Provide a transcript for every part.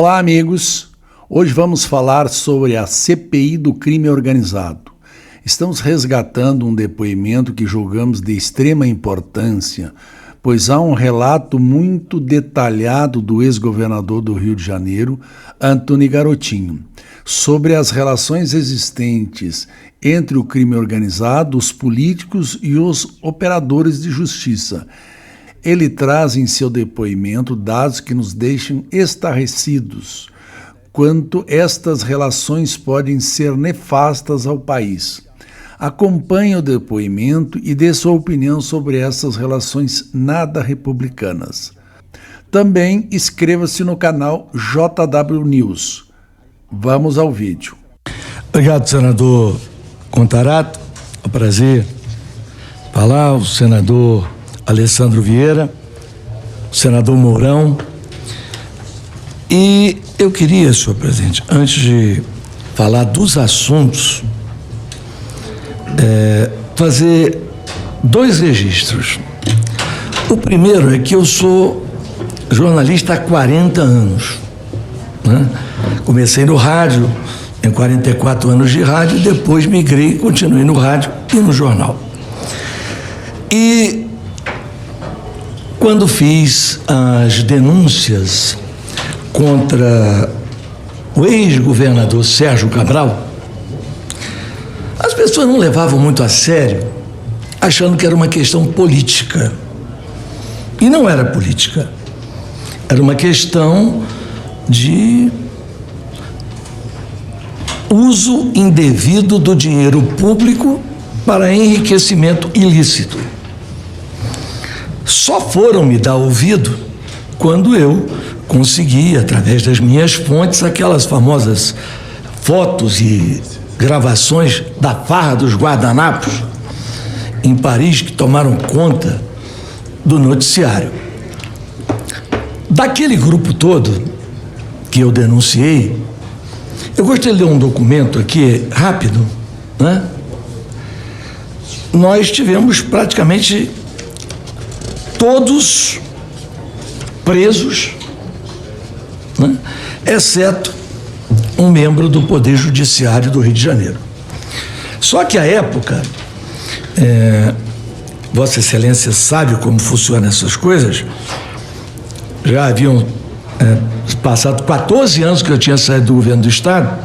Olá, amigos. Hoje vamos falar sobre a CPI do crime organizado. Estamos resgatando um depoimento que julgamos de extrema importância, pois há um relato muito detalhado do ex-governador do Rio de Janeiro, Antony Garotinho, sobre as relações existentes entre o crime organizado, os políticos e os operadores de justiça. Ele traz em seu depoimento dados que nos deixam estarrecidos quanto estas relações podem ser nefastas ao país. Acompanhe o depoimento e dê sua opinião sobre essas relações nada republicanas. Também inscreva-se no canal JW News. Vamos ao vídeo. Obrigado, senador Contarato. É um prazer falar, o senador Alessandro Vieira, o senador Mourão. E eu queria, senhor presidente, antes de falar dos assuntos, fazer dois registros. O primeiro é que eu sou jornalista há 40 anos, né? Comecei no rádio, em 44 anos de rádio, e depois migrei e continuei no rádio e no jornal. E quando fiz as denúncias contra o ex-governador Sérgio Cabral, as pessoas não levavam muito a sério, achando que era uma questão política. E não era política. Era uma questão de uso indevido do dinheiro público para enriquecimento ilícito. Só foram me dar ouvido quando eu consegui, através das minhas fontes, aquelas famosas fotos e gravações da farra dos guardanapos em Paris, que tomaram conta do noticiário. Daquele grupo todo que eu denunciei, eu gostaria de ler um documento aqui, rápido, né? Nós tivemos praticamente todos presos, né? Exceto um membro do Poder Judiciário do Rio de Janeiro. Só que à época, Vossa Excelência sabe como funcionam essas coisas, já haviam passado 14 anos que eu tinha saído do governo do Estado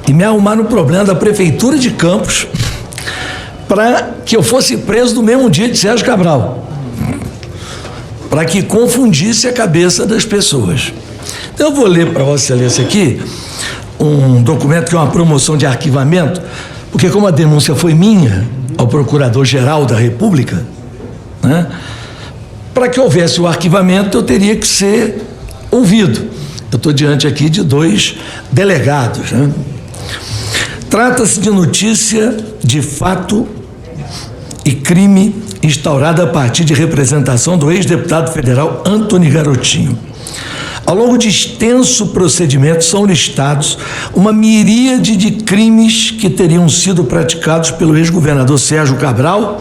e me arrumaram um problema da Prefeitura de Campos para que eu fosse preso no mesmo dia de Sérgio Cabral, para que confundisse a cabeça das pessoas. Então eu vou ler para Vossa Excelência aqui um documento que é uma promoção de arquivamento, porque como a denúncia foi minha ao Procurador-Geral da República, né, para que houvesse o arquivamento eu teria que ser ouvido. Eu estou diante aqui de dois delegados, né? Trata-se de notícia de fato e crime instaurada a partir de representação do ex-deputado federal Antony Garotinho. Ao longo de extenso procedimento são listados uma miríade de crimes que teriam sido praticados pelo ex-governador Sérgio Cabral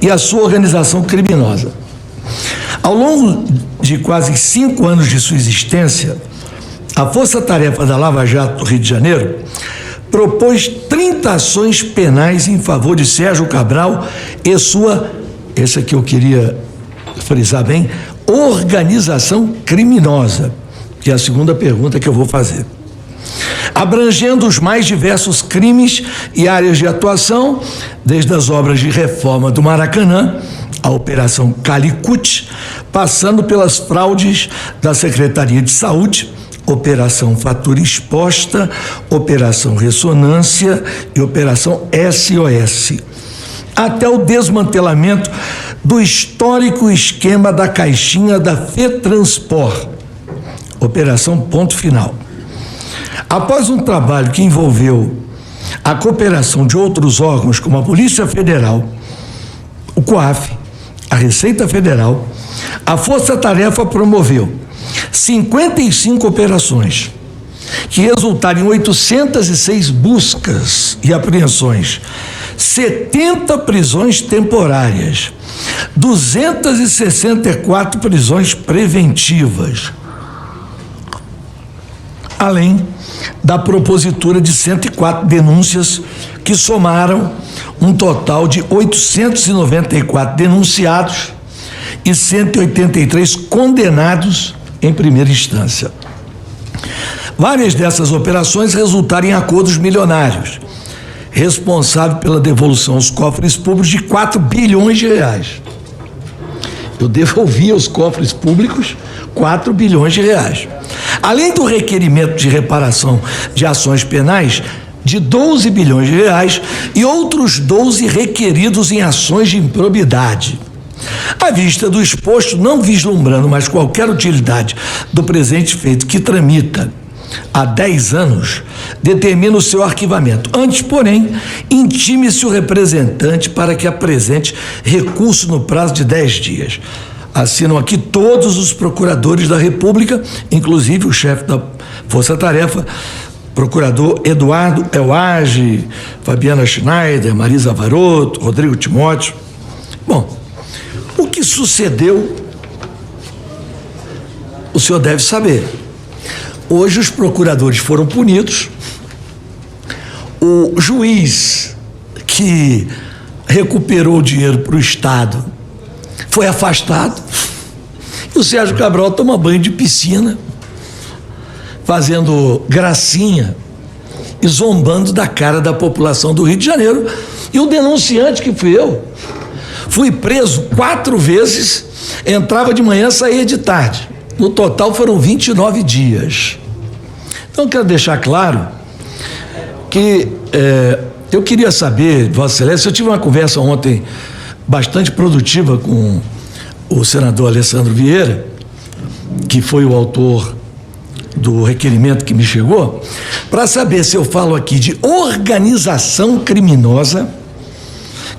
e a sua organização criminosa. Ao longo de quase 5 anos de sua existência, a Força Tarefa da Lava Jato do Rio de Janeiro propôs 30 ações penais em favor de Sérgio Cabral e sua, esse aqui eu queria frisar bem, organização criminosa, que é a segunda pergunta que eu vou fazer. Abrangendo os mais diversos crimes e áreas de atuação, desde as obras de reforma do Maracanã, a Operação Calicut, passando pelas fraudes da Secretaria de Saúde, Operação Fatura Exposta, Operação Ressonância e Operação SOS, até o desmantelamento do histórico esquema da caixinha da FETranspor, Operação Ponto Final. Após um trabalho que envolveu a cooperação de outros órgãos, como a Polícia Federal, o COAF, a Receita Federal, a Força Tarefa promoveu 55 operações, que resultaram em 806 buscas e apreensões, 70 prisões temporárias, 264 prisões preventivas, além da propositura de 104 denúncias, que somaram um total de 894 denunciados e 183 condenados em primeira instância. Várias dessas operações resultaram em acordos milionários, responsável pela devolução aos cofres públicos de 4 bilhões de reais. Eu devolvi aos cofres públicos 4 bilhões de reais. Além do requerimento de reparação de ações penais de 12 bilhões de reais e outros 12 requeridos em ações de improbidade. À vista do exposto, não vislumbrando mais qualquer utilidade do presente feito que tramita há 10 anos, determina o seu arquivamento. Antes, porém, intime-se o representante para que apresente recurso no prazo de 10 dias. Assinam aqui todos os procuradores da República, inclusive o chefe da Força Tarefa, procurador Eduardo Elage, Fabiana Schneider, Marisa Varoto, Rodrigo Timóteo. Bom, o que sucedeu, o senhor deve saber. Hoje os procuradores foram punidos, o juiz que recuperou o dinheiro para o Estado foi afastado, e o Sérgio Cabral toma banho de piscina, fazendo gracinha e zombando da cara da população do Rio de Janeiro. E o denunciante, que fui eu, fui preso 4 vezes, entrava de manhã, saía de tarde. No total foram 29 dias. Então, quero deixar claro que eu queria saber, Vossa Excelência, eu tive uma conversa ontem bastante produtiva com o senador Alessandro Vieira, que foi o autor do requerimento que me chegou, para saber se eu falo aqui de organização criminosa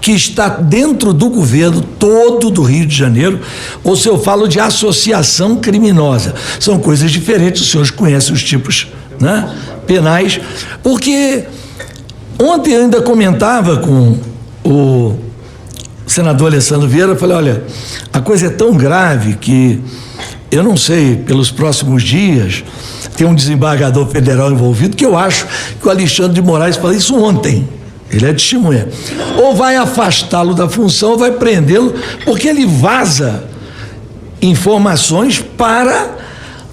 que está dentro do governo todo do Rio de Janeiro, ou se eu falo de associação criminosa. São coisas diferentes, os senhores conhecem os tipos, né, penais, porque ontem eu ainda comentava com o senador Alessandro Vieira, eu falei, olha, a coisa é tão grave que eu não sei, pelos próximos dias, tem um desembargador federal envolvido, que eu acho que o Alexandre de Moraes falou isso ontem, ele é testemunha, ou vai afastá-lo da função ou vai prendê-lo, porque ele vaza informações para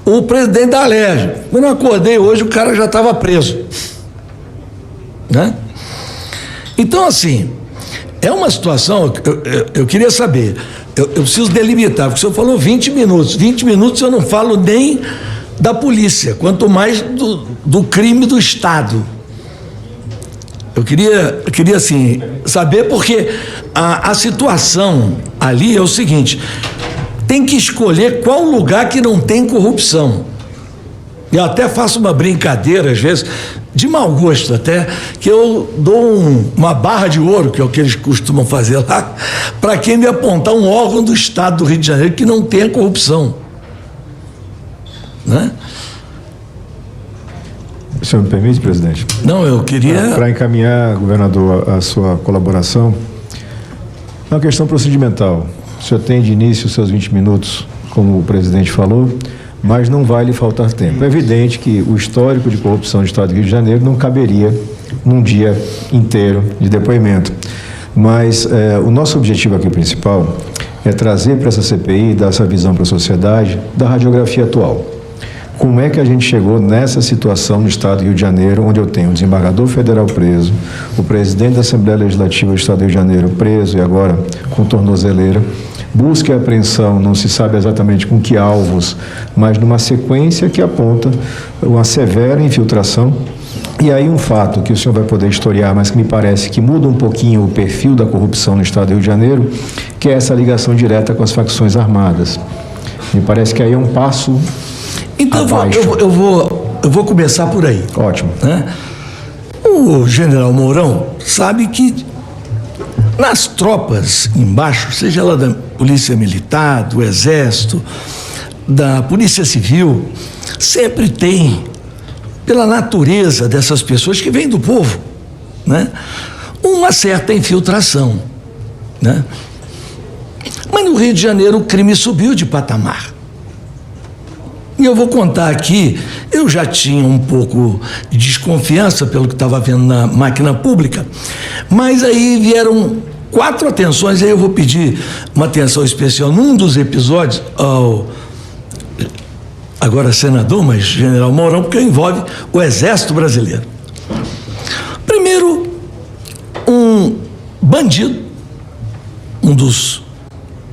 o presidente da Alerj. Quando eu acordei hoje, o cara já estava preso, né? Então, assim, é uma situação, eu queria saber, eu preciso delimitar, porque o senhor falou 20 minutos. 20 minutos eu não falo nem da polícia, quanto mais do crime do Estado. Eu queria assim, saber, porque a situação ali é o seguinte, tem que escolher qual lugar que não tem corrupção. Eu até faço uma brincadeira, às vezes, de mau gosto até, que eu dou uma barra de ouro, que é o que eles costumam fazer lá, para quem me apontar um órgão do Estado do Rio de Janeiro que não tenha corrupção, né? O senhor me permite, presidente? Não, eu queria... Para encaminhar, governador, a sua colaboração, é uma questão procedimental. O senhor tem de início os seus 20 minutos, como o presidente falou, mas não vai lhe faltar tempo. É evidente que o histórico de corrupção do Estado do Rio de Janeiro não caberia num dia inteiro de depoimento. Mas o nosso objetivo aqui principal é trazer para essa CPI, dar essa visão para a sociedade da radiografia atual. Como é que a gente chegou nessa situação no Estado do Rio de Janeiro, onde eu tenho o desembargador federal preso, o presidente da Assembleia Legislativa do Estado do Rio de Janeiro preso e agora com tornozeleira, busca e apreensão, não se sabe exatamente com que alvos, mas numa sequência que aponta uma severa infiltração. E aí um fato que o senhor vai poder historiar, mas que me parece que muda um pouquinho o perfil da corrupção no Estado do Rio de Janeiro, que é essa ligação direta com as facções armadas. Me parece que aí é um passo então abaixo. Eu vou começar por aí. Ótimo. Né? O general Mourão sabe que nas tropas embaixo, seja ela da Polícia Militar, do Exército, da Polícia Civil, sempre tem, pela natureza dessas pessoas que vêm do povo, né, uma certa infiltração, né? Mas no Rio de Janeiro o crime subiu de patamar. E eu vou contar aqui, eu já tinha um pouco de desconfiança pelo que estava vendo na máquina pública, mas aí vieram 4 atenções, aí eu vou pedir uma atenção especial num dos episódios ao agora senador, mas general Mourão, porque envolve o Exército Brasileiro. Primeiro, um bandido, um dos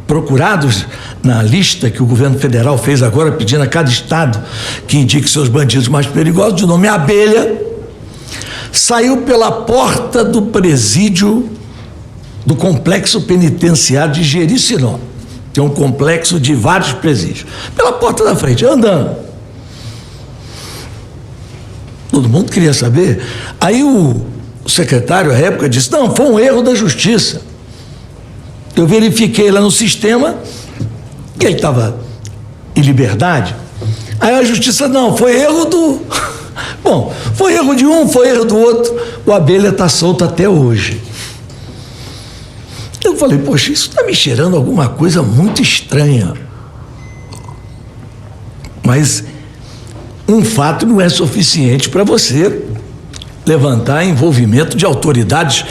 procurados na lista que o governo federal fez agora, pedindo a cada estado que indique seus bandidos mais perigosos, de nome Abelha, saiu pela porta do presídio do complexo penitenciário de Jericinó. Tem um complexo de vários presídios. Pela porta da frente, andando. Todo mundo queria saber. Aí o secretário, à época, disse: não, foi um erro da justiça. Eu verifiquei lá no sistema que ele estava em liberdade. Aí a justiça, não, foi erro do... Bom, foi erro de um, foi erro do outro. O Abelha está solto até hoje. Eu falei, poxa, isso está me cheirando alguma coisa muito estranha. Mas um fato não é suficiente para você levantar envolvimento de autoridades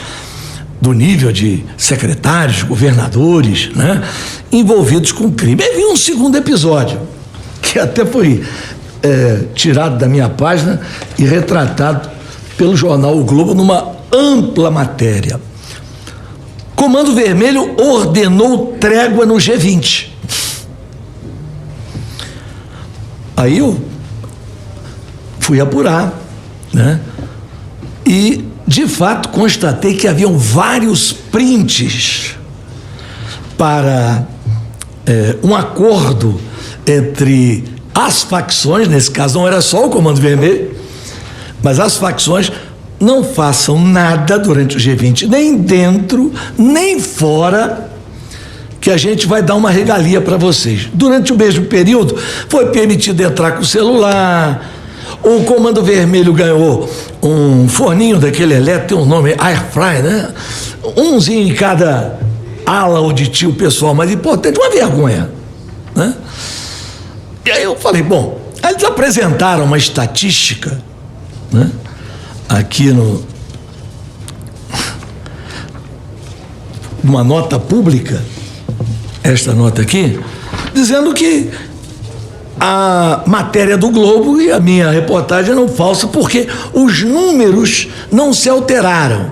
do nível de secretários, governadores, né, envolvidos com crime. Aí vinha um segundo episódio, que até foi tirado da minha página e retratado pelo jornal O Globo numa ampla matéria. Comando Vermelho ordenou trégua no G20. Aí eu fui apurar, né? E, de fato, constatei que haviam vários prints para um acordo entre as facções, nesse caso não era só o Comando Vermelho, mas as facções não façam nada durante o G20, nem dentro, nem fora, que a gente vai dar uma regalia para vocês. Durante o mesmo período, foi permitido entrar com o celular. O Comando Vermelho ganhou um forninho daquele elétrico, tem um nome, Air Fry, né? Umzinho em cada ala auditiva pessoal, mais importante, uma vergonha, né? E aí eu falei, bom, aí eles apresentaram uma estatística, né? Aqui numa nota pública, esta nota aqui, dizendo que a matéria do Globo e a minha reportagem eram falsas porque os números não se alteraram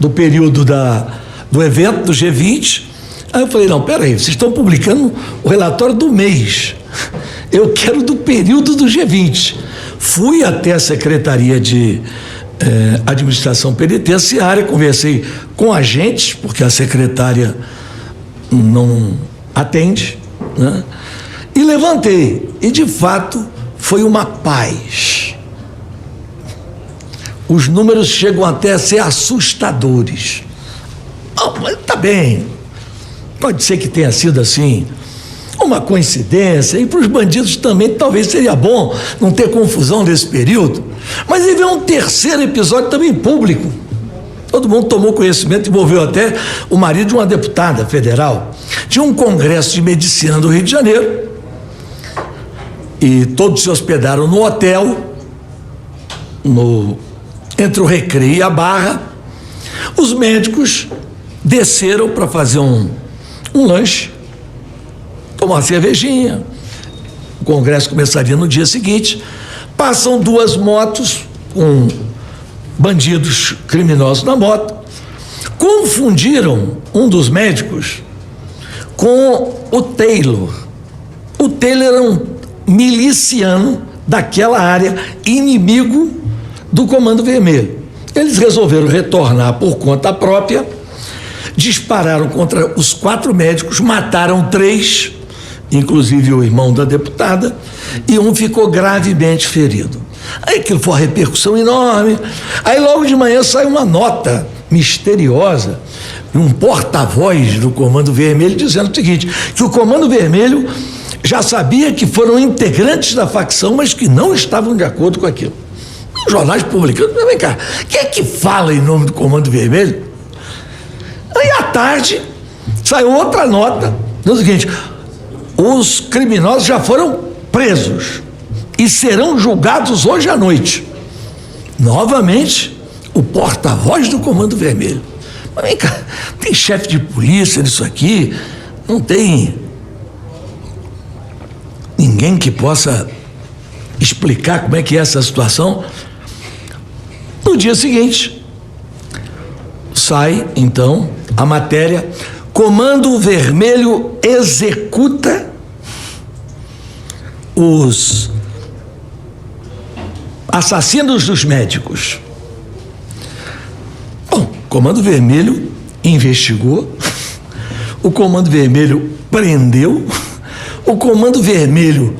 do período do evento do G20. Aí eu falei, não, peraí, vocês estão publicando o relatório do mês, eu quero do período do G20. Fui até a Secretaria de Administração Penitenciária, conversei com agentes, porque a secretária não atende, né? E levantei, e de fato foi uma paz. Os números chegam até a ser assustadores. Mas tá bem, pode ser que tenha sido assim, uma coincidência, e para os bandidos também talvez seria bom não ter confusão nesse período. Mas aí veio um terceiro episódio também público. Todo mundo tomou conhecimento, envolveu até o marido de uma deputada federal. Tinha um congresso de medicina do Rio de Janeiro, e todos se hospedaram no hotel, entre o Recreio e a Barra. Os médicos desceram para fazer um lanche, tomar uma cervejinha. O congresso começaria no dia seguinte. Passam 2 motos com bandidos criminosos na moto, confundiram um dos médicos com o Taylor. O Taylor era um miliciano daquela área, inimigo do Comando Vermelho. Eles resolveram retornar por conta própria, dispararam contra os 4 médicos, mataram 3, inclusive o irmão da deputada, e um ficou gravemente ferido. Aí aquilo foi uma repercussão enorme. Aí logo de manhã sai uma nota misteriosa, um porta-voz do Comando Vermelho dizendo o seguinte, que o Comando Vermelho já sabia que foram integrantes da facção, mas que não estavam de acordo com aquilo. Os jornais publicando, vem cá, quem é que fala em nome do Comando Vermelho? Aí à tarde saiu outra nota, dizendo o seguinte, os criminosos já foram presos e serão julgados hoje à noite. Novamente, o porta-voz do Comando Vermelho. Mas vem cá, tem chefe de polícia nisso aqui, não tem ninguém que possa explicar como é que é essa situação. No dia seguinte, sai, então, a matéria: Comando Vermelho executa os assassinos dos médicos. Bom, o Comando Vermelho investigou, o Comando Vermelho prendeu, o Comando Vermelho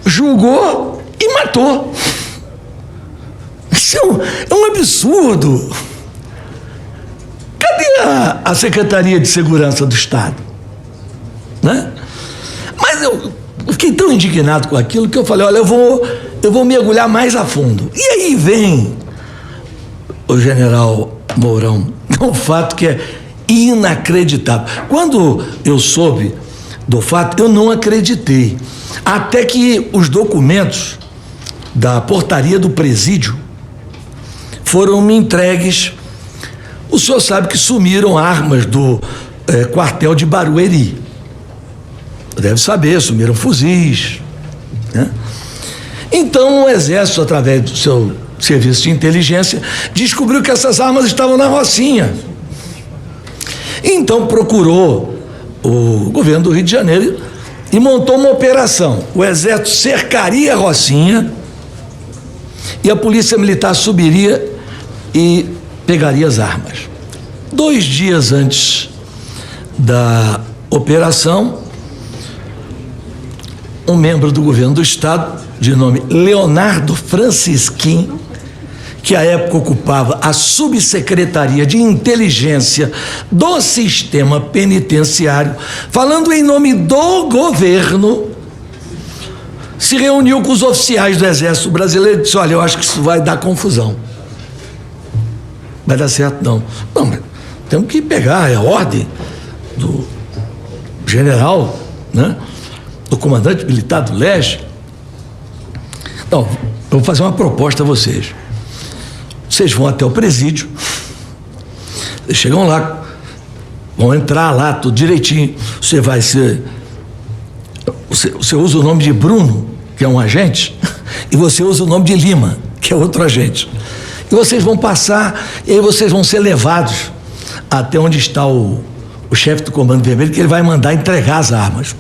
julgou e matou. Isso é um absurdo. Cadê a Secretaria de Segurança do Estado? Né? Mas eu fiquei tão indignado com aquilo que eu falei: olha, eu vou mergulhar mais a fundo. E aí vem o general Mourão, um fato que é inacreditável. Quando eu soube do fato, eu não acreditei, até que os documentos da portaria do presídio foram me entregues. O senhor sabe que sumiram armas do quartel de Barueri. Deve saber, sumiram fuzis, né? Então o Exército, através do seu serviço de inteligência, descobriu que essas armas estavam na Rocinha. Então procurou o governo do Rio de Janeiro e montou uma operação. O Exército cercaria a Rocinha e a Polícia Militar subiria e pegaria as armas. 2 dias antes da operação, um membro do governo do estado, de nome Leonardo Francisquim, que à época ocupava a subsecretaria de inteligência do sistema penitenciário, falando em nome do governo, se reuniu com os oficiais do Exército Brasileiro e disse: olha, eu acho que isso vai dar confusão. Vai dar certo não. Não, mas temos que pegar a ordem do general, né? Do comandante militar do leste. Então, eu vou fazer uma proposta a vocês. Vocês vão até o presídio, vocês chegam lá, vão entrar lá tudo direitinho. Você vai ser, você usa o nome de Bruno, que é um agente, e você usa o nome de Lima, que é outro agente. E vocês vão passar, e aí vocês vão ser levados até onde está o chefe do Comando Vermelho, que ele vai mandar entregar as armas.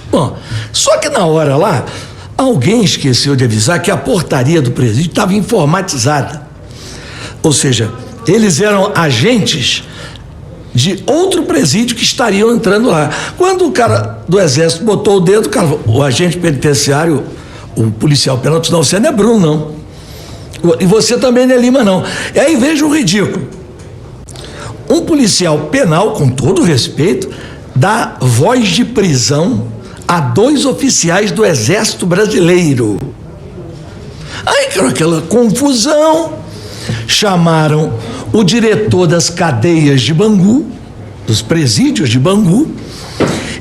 Bom, só que na hora lá, alguém esqueceu de avisar que a portaria do presídio estava informatizada. Ou seja, eles eram agentes de outro presídio que estariam entrando lá. Quando o cara do Exército botou o dedo, o agente penitenciário, o policial penal, disse: não, você não é Bruno, não. E você também não é Lima, não. E aí veja o ridículo. Um policial penal, com todo respeito, dá voz de prisão a 2 oficiais do Exército Brasileiro. Aí, aquela confusão, chamaram o diretor das cadeias de Bangu, dos presídios de Bangu.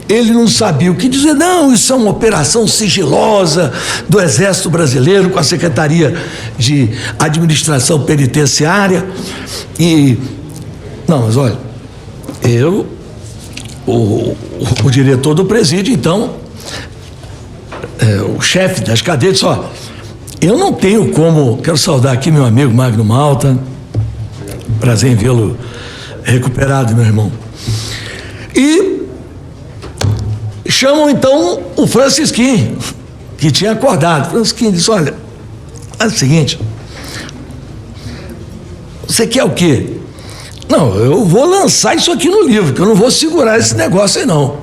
Ele não sabia o que dizer. Não, isso é uma operação sigilosa do Exército Brasileiro com a Secretaria de Administração Penitenciária. E não, mas olha, o diretor do presídio, então, o chefe das cadeias, disse: ó, eu não tenho como. Quero saudar aqui meu amigo Magno Malta, prazer em vê-lo recuperado, meu irmão. E chamam então o Francisquinho, que tinha acordado. O Francisquinho disse: olha, é o seguinte, você quer o quê? Não, eu vou lançar isso aqui no livro, que eu não vou segurar esse negócio aí não.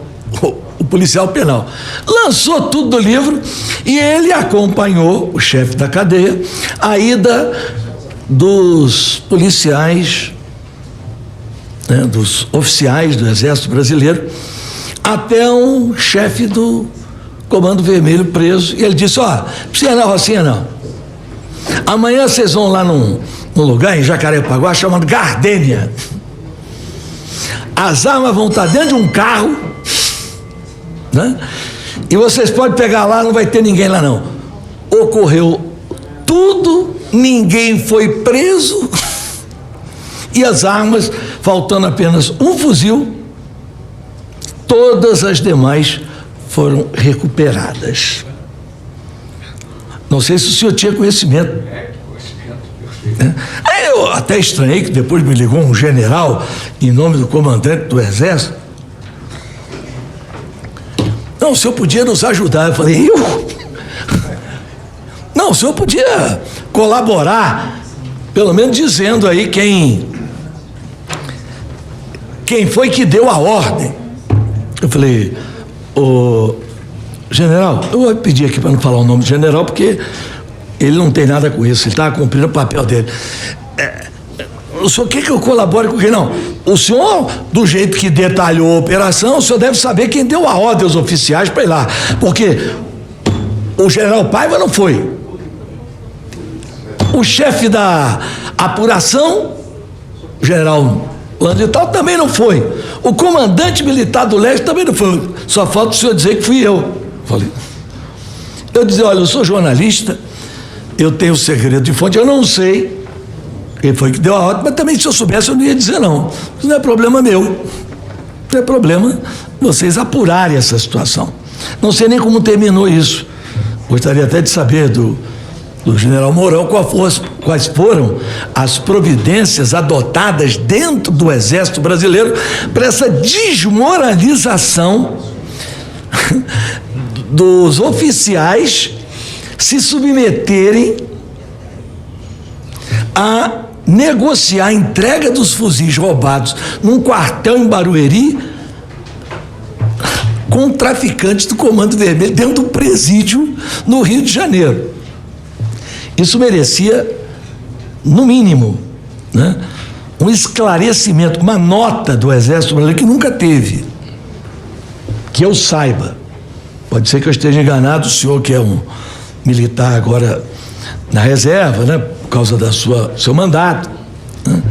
O policial penal lançou tudo do livro e ele acompanhou, o chefe da cadeia, a ida dos policiais, né, dos oficiais do Exército Brasileiro, até um chefe do Comando Vermelho preso. E ele disse: ó, não precisa ir na Rocinha não. Amanhã vocês vão lá num lugar em Jacarepaguá chamado Gardênia. As armas vão estar dentro de um carro, né? E vocês podem pegar lá, não vai ter ninguém lá não. Ocorreu tudo, ninguém foi preso e as armas, faltando apenas um fuzil, todas as demais foram recuperadas. Não sei se o senhor tinha conhecimento. Aí eu até estranhei que depois me ligou um general em nome do comandante do Exército. Não, o senhor podia nos ajudar. Eu falei, eu? Não, o senhor podia colaborar, pelo menos dizendo aí quem foi que deu a ordem. Eu falei, ô general, eu vou pedir aqui para não falar o nome do general, porque ele não tem nada com isso, ele está cumprindo o papel dele. O senhor quer que eu colabore com quem? Não, o senhor, do jeito que detalhou a operação, o senhor deve saber quem deu a ordem aos oficiais para ir lá, porque o general Paiva não foi, o chefe da apuração, o general Landrital, também não foi, o comandante militar do Leste também não foi, só falta o senhor dizer que fui eu. Eu dizia, olha, eu sou jornalista, eu tenho segredo de fonte, eu não sei quem foi que deu a ordem, mas também se eu soubesse eu não ia dizer não. Isso não é problema meu, não é problema vocês apurarem essa situação. Não sei nem como terminou isso. Gostaria até de saber do general Mourão quais foram as providências adotadas dentro do Exército Brasileiro para essa desmoralização dos oficiais se submeterem a negociar a entrega dos fuzis roubados num quartel em Barueri com traficantes do Comando Vermelho dentro do presídio no Rio de Janeiro. Isso merecia, no mínimo, né, um esclarecimento, uma nota do Exército Brasileiro que nunca teve, que eu saiba. Pode ser que eu esteja enganado, o senhor que é um militar agora na reserva, né, por causa do seu mandato, né,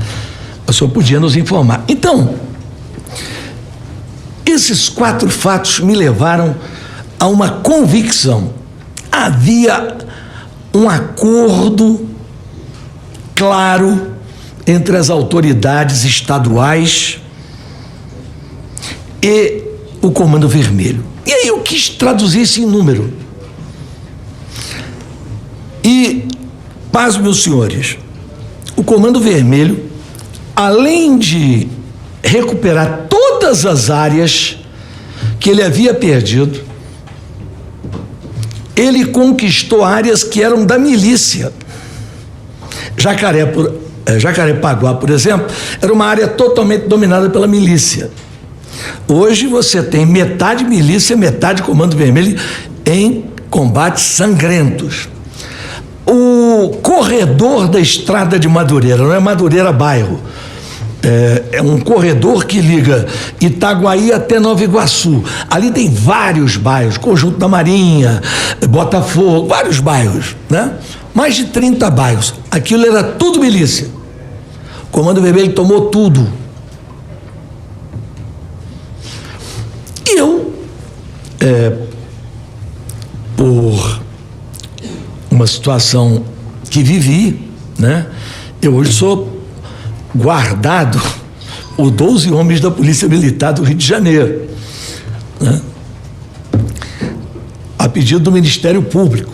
o senhor podia nos informar. Então, esses 4 fatos me levaram a uma convicção. Havia um acordo claro entre as autoridades estaduais e o Comando Vermelho. E aí eu quis traduzir isso em número. E, paz, meus senhores, o Comando Vermelho, além de recuperar todas as áreas que ele havia perdido, ele conquistou áreas que eram da milícia. Jacarepaguá, por exemplo, era uma área totalmente dominada pela milícia. Hoje você tem metade milícia, metade Comando Vermelho em combates sangrentos. O corredor da estrada de Madureira, não é Madureira bairro, é um corredor que liga Itaguaí até Nova Iguaçu. Ali tem vários bairros, Conjunto da Marinha, Botafogo, vários bairros, né? Mais de 30 bairros. Aquilo era tudo milícia. O Comando Vermelho tomou tudo. E eu, por uma situação que vivi, né? Eu hoje sou guardado por 12 homens da Polícia Militar do Rio de Janeiro, né? A pedido do Ministério Público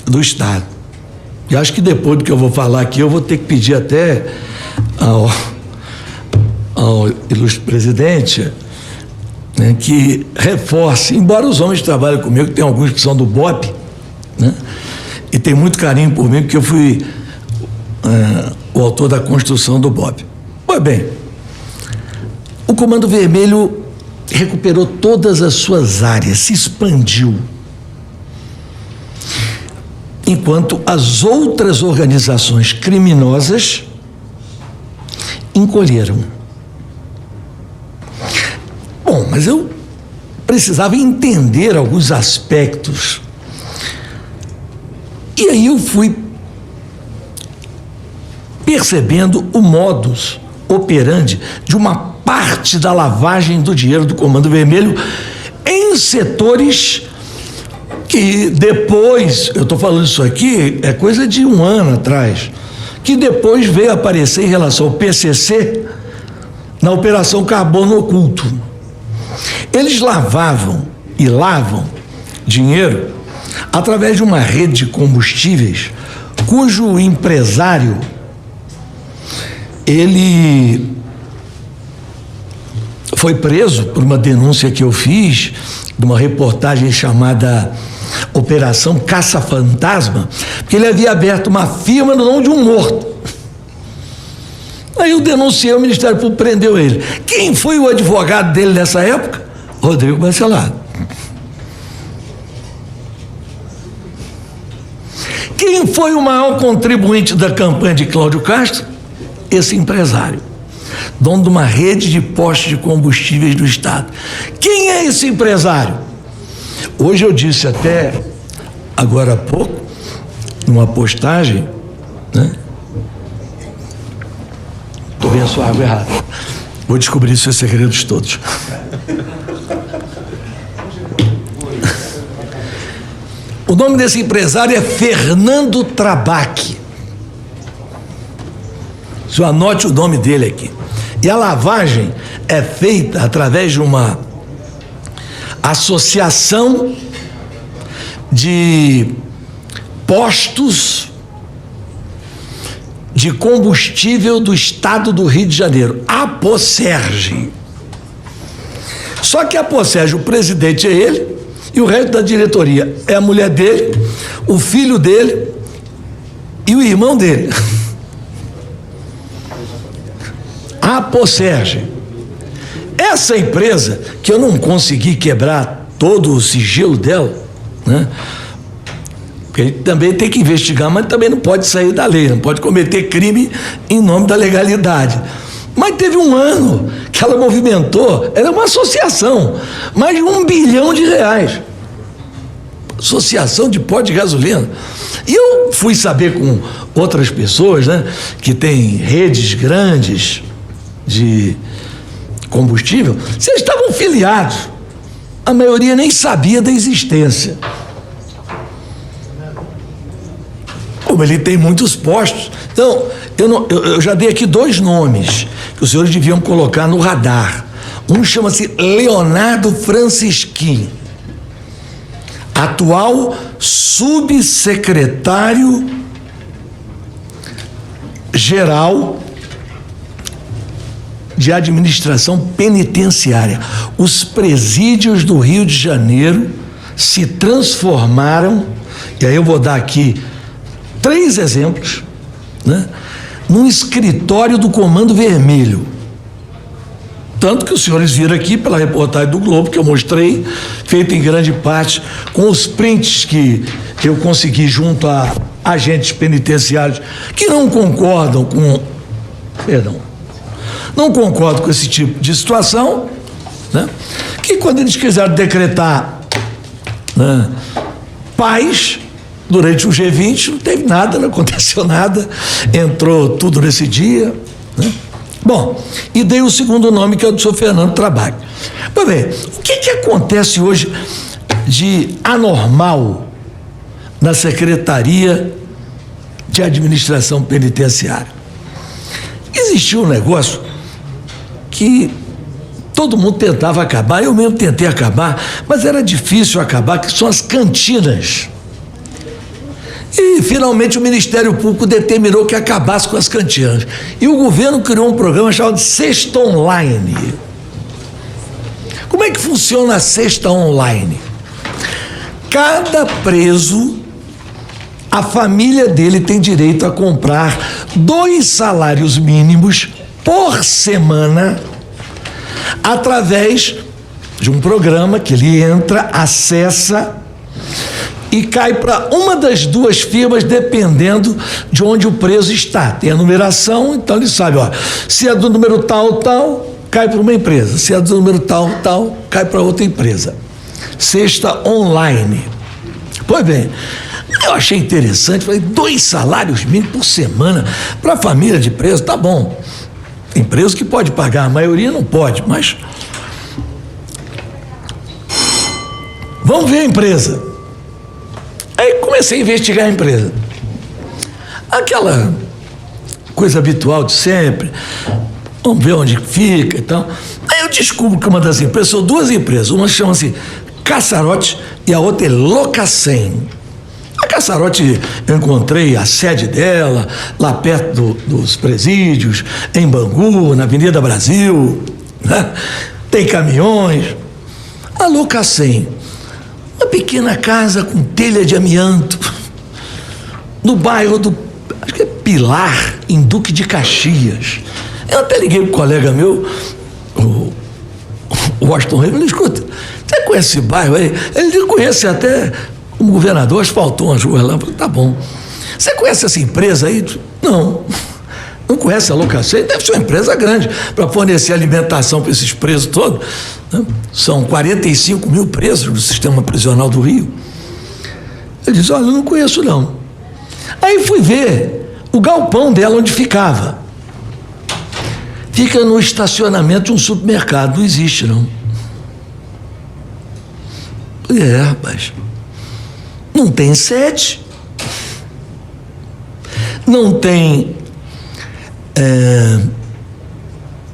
do Estado. E acho que depois do que eu vou falar aqui, eu vou ter que pedir até ao ilustre presidente, né, que reforce, embora os homens que trabalham comigo, tem alguns que são do BOP, né, e tem muito carinho por mim, porque eu fui o autor da construção do BOP. Pois bem, o Comando Vermelho recuperou todas as suas áreas, se expandiu, enquanto as outras organizações criminosas encolheram. Bom, mas eu precisava entender alguns aspectos. E aí eu fui percebendo o modus operandi de uma parte da lavagem do dinheiro do Comando Vermelho em setores que depois, eu estou falando isso aqui, é coisa de 1 ano atrás, que depois veio aparecer em relação ao PCC na Operação Carbono Oculto. Eles lavavam e lavam dinheiro através de uma rede de combustíveis cujo empresário, ele foi preso por uma denúncia que eu fiz, de uma reportagem chamada Operação Caça-Fantasma, porque ele havia aberto uma firma no nome de um morto. Aí eu denunciei, o Ministério Público prendeu ele. Quem foi o advogado dele nessa época? Rodrigo Bacelar. Quem foi o maior contribuinte da campanha de Cláudio Castro? Esse empresário, dono de uma rede de postos de combustíveis do Estado. Quem é esse empresário? Hoje eu disse até, agora há pouco, numa postagem, né? Estou vendo a sua água errada. Vou descobrir seus segredos todos. O nome desse empresário é Fernando Trabac. Só anote o nome dele aqui. E a lavagem é feita através de uma associação de postos de combustível do Estado do Rio de Janeiro, a Aposerge. Só que a Aposerge, o presidente é ele, e o resto da diretoria é a mulher dele, o filho dele e o irmão dele. A Aposerge. Essa empresa, que eu não consegui quebrar todo o sigilo dela, né? Porque ele também tem que investigar, mas também não pode sair da lei, não pode cometer crime em nome da legalidade. Mas teve 1 ano que ela movimentou, era uma associação, mais de R$1 bilhão. Associação de pó de gasolina. E eu fui saber com outras pessoas, né, que têm redes grandes de combustível, se eles estavam filiados. A maioria nem sabia da existência. Como ele tem muitos postos. Então, eu já dei aqui 2 nomes que os senhores deviam colocar no radar. Um chama-se Leonardo Francisquim, atual subsecretário geral de administração penitenciária. Os presídios do Rio de Janeiro se transformaram, e aí eu vou dar aqui 3 exemplos, né, num escritório do Comando Vermelho. Tanto que os senhores viram aqui pela reportagem do Globo, que eu mostrei, feita em grande parte com os prints que eu consegui junto a agentes penitenciários que não concordam com... não concordam com esse tipo de situação, né? Que quando eles quiseram decretar, né, paz durante o G20, não teve nada, não aconteceu nada, entrou tudo nesse dia, né? Bom, e dei o segundo nome, que é o do senhor Fernando Trabac. Para ver, o que acontece hoje de anormal na Secretaria de Administração Penitenciária? Existiu um negócio que todo mundo tentava acabar, eu mesmo tentei acabar, mas era difícil acabar, que são as cantinas. E, finalmente, o Ministério Público determinou que acabasse com as cantinas. E o governo criou um programa chamado Cesta Online. Como é que funciona a Cesta Online? Cada preso, a família dele tem direito a comprar 2 salários mínimos por semana através de um programa que ele entra, acessa e cai para uma das 2 firmas, dependendo de onde o preso está. Tem a numeração, então ele sabe, ó, se é do número tal, tal, cai para uma empresa. Se é do número tal, tal, cai para outra empresa. Cesta Online. Pois bem, eu achei interessante, falei, 2 salários mínimos por semana para a família de preso, tá bom. Tem preso que pode pagar, a maioria não pode, mas... vamos ver a empresa. Aí comecei a investigar a empresa. Aquela coisa habitual de sempre, vamos ver onde fica e tal. Aí eu descubro que uma das empresas, são duas empresas, uma chama-se Caçarote e a outra é Locacem. A Caçarote, eu encontrei a sede dela, lá perto dos presídios, em Bangu, na Avenida Brasil, né? Tem caminhões. A Locacem, uma pequena casa com telha de amianto, no bairro do, acho que é Pilar, em Duque de Caxias. Eu até liguei para um colega meu, o Washington Reis, ele escuta, você conhece esse bairro aí? Ele conhece até, como governador, asfaltou umas ruas lá. Eu falei, tá bom. Você conhece essa empresa aí? Não conhece a Locacem? Deve ser uma empresa grande para fornecer alimentação para esses presos todos, né? São 45 mil presos no sistema prisional do Rio. Ele disse, olha, eu não conheço não. Aí fui ver o galpão dela onde ficava. Fica no estacionamento de um supermercado, não existe não. Rapaz, não tem sede, não tem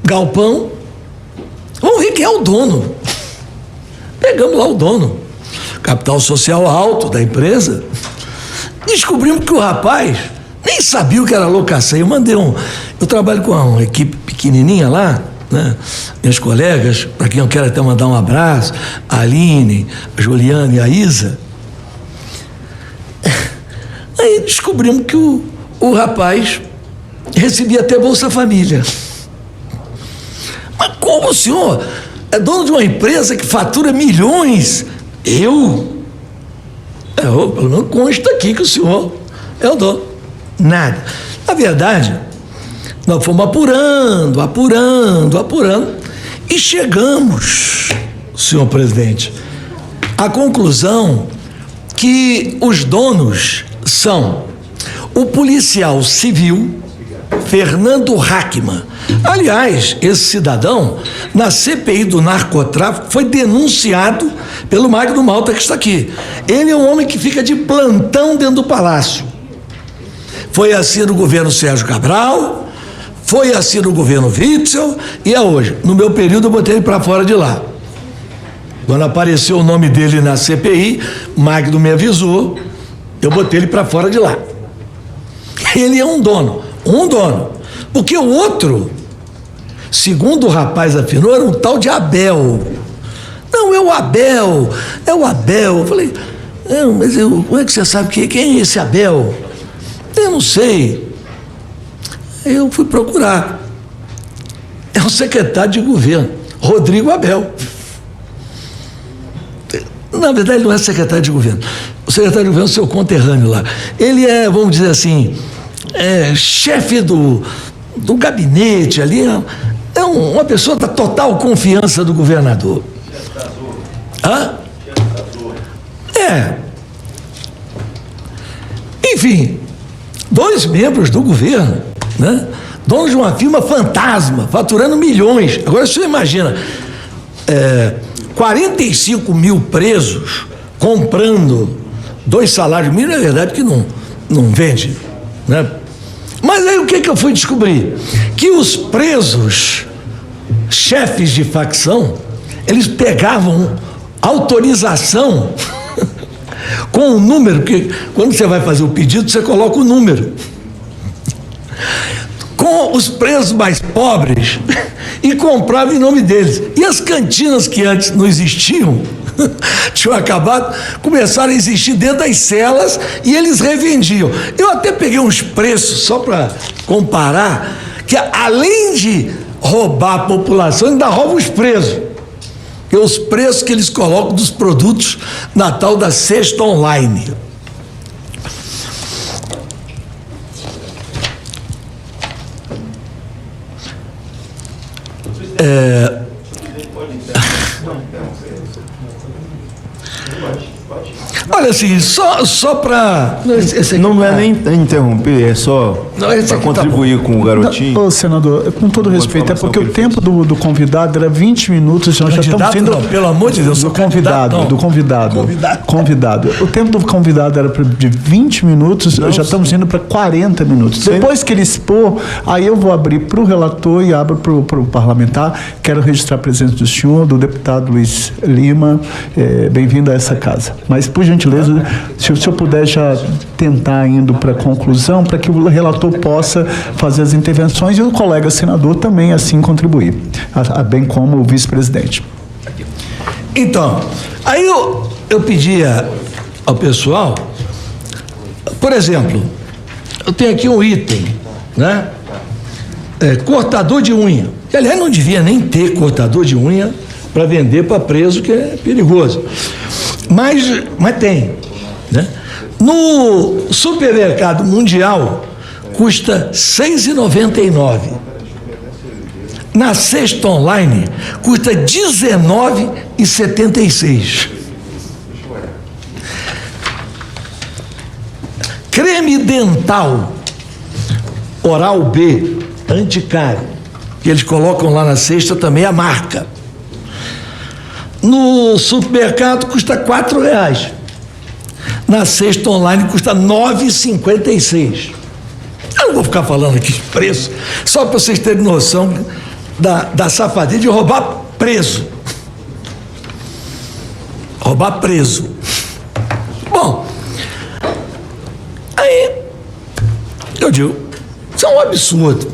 galpão. Vamos ver quem é o dono. Pegamos lá o dono, capital social alto da empresa. Descobrimos que o rapaz nem sabia o que era Locacem. Eu trabalho com uma equipe pequenininha lá, né? Meus colegas, para quem eu quero até mandar um abraço, a Aline, a Juliana e a Isa. Aí descobrimos que o rapaz recebia até Bolsa Família. Mas como o senhor é dono de uma empresa que fatura milhões? Pelo menos consta aqui que o senhor é o dono. Nada. Na verdade, nós fomos apurando e chegamos, senhor presidente, à conclusão que os donos são o policial civil Fernando Hackman. Aliás, esse cidadão, na CPI do narcotráfico, foi denunciado pelo Magno Malta, que está aqui. Ele é um homem que fica de plantão dentro do palácio. Foi assim no governo Sérgio Cabral, foi assim no governo Witzel e é hoje. No meu período eu botei ele para fora de lá. Quando apareceu o nome dele na CPI, Magno me avisou, eu botei ele para fora de lá. Ele é um dono. Porque o outro, segundo o rapaz afinou, era um tal de Abel. Não, é o Abel. Eu falei, mas como é que você sabe quem é esse Abel? Eu não sei. Eu fui procurar. É o secretário de governo, Rodrigo Abel. Na verdade, ele não é secretário de governo. O secretário de governo é o seu conterrâneo lá. Ele é, vamos dizer assim, chefe do gabinete ali. É uma pessoa da total confiança do governador. Hã? Enfim, 2 membros do governo, né? Donos de uma firma fantasma, faturando milhões. Agora você imagina, 45 mil presos comprando 2 salários mínimos, é verdade que não vende, né? Mas aí o que eu fui descobrir? Que os presos, chefes de facção, eles pegavam autorização com o número, porque quando você vai fazer o pedido, você coloca o número. Com os presos mais pobres e comprava em nome deles. E as cantinas que antes não existiam, tinham acabado, começaram a existir dentro das celas e eles revendiam. Eu até peguei uns preços só para comparar, que além de roubar a população, ainda rouba os presos. Que os preços que eles colocam dos produtos na tal da cesta online. Olha assim, só para... Não é nem interromper, é só Para contribuir com o garotinho. Ô, senador, com todo respeito, é porque o tempo do convidado era 20 minutos, nós já estamos sendo... Não, pelo amor de Deus, do convidado. O tempo do convidado era de 20 minutos, já estamos indo para 40 minutos. Sim. Depois que ele expor, aí eu vou abrir para o relator e abro para o parlamentar. Quero registrar a presença do senhor, do deputado Luiz Lima. Bem-vindo a essa casa. Mas, por gentileza, se o senhor puder já tentar indo para a conclusão, para que o relator possa fazer as intervenções e o colega senador também assim contribuir, bem como o vice-presidente. Então, aí eu pedia ao pessoal, por exemplo, eu tenho aqui um item, né? Cortador de unha. Que, aliás, não devia nem ter cortador de unha para vender para preso, que é perigoso. Mas tem, né? No supermercado mundial custa R$ 6,99. Na cesta online custa R$ 19,76. Creme dental Oral B anticário, que eles colocam lá na cesta também a marca. No supermercado custa R$ 4,00. Na cesta online custa R$ 9,56. Eu não vou ficar falando aqui de preço, só para vocês terem noção da safadeza de roubar preso. Roubar preso. Bom, aí eu digo, isso é um absurdo.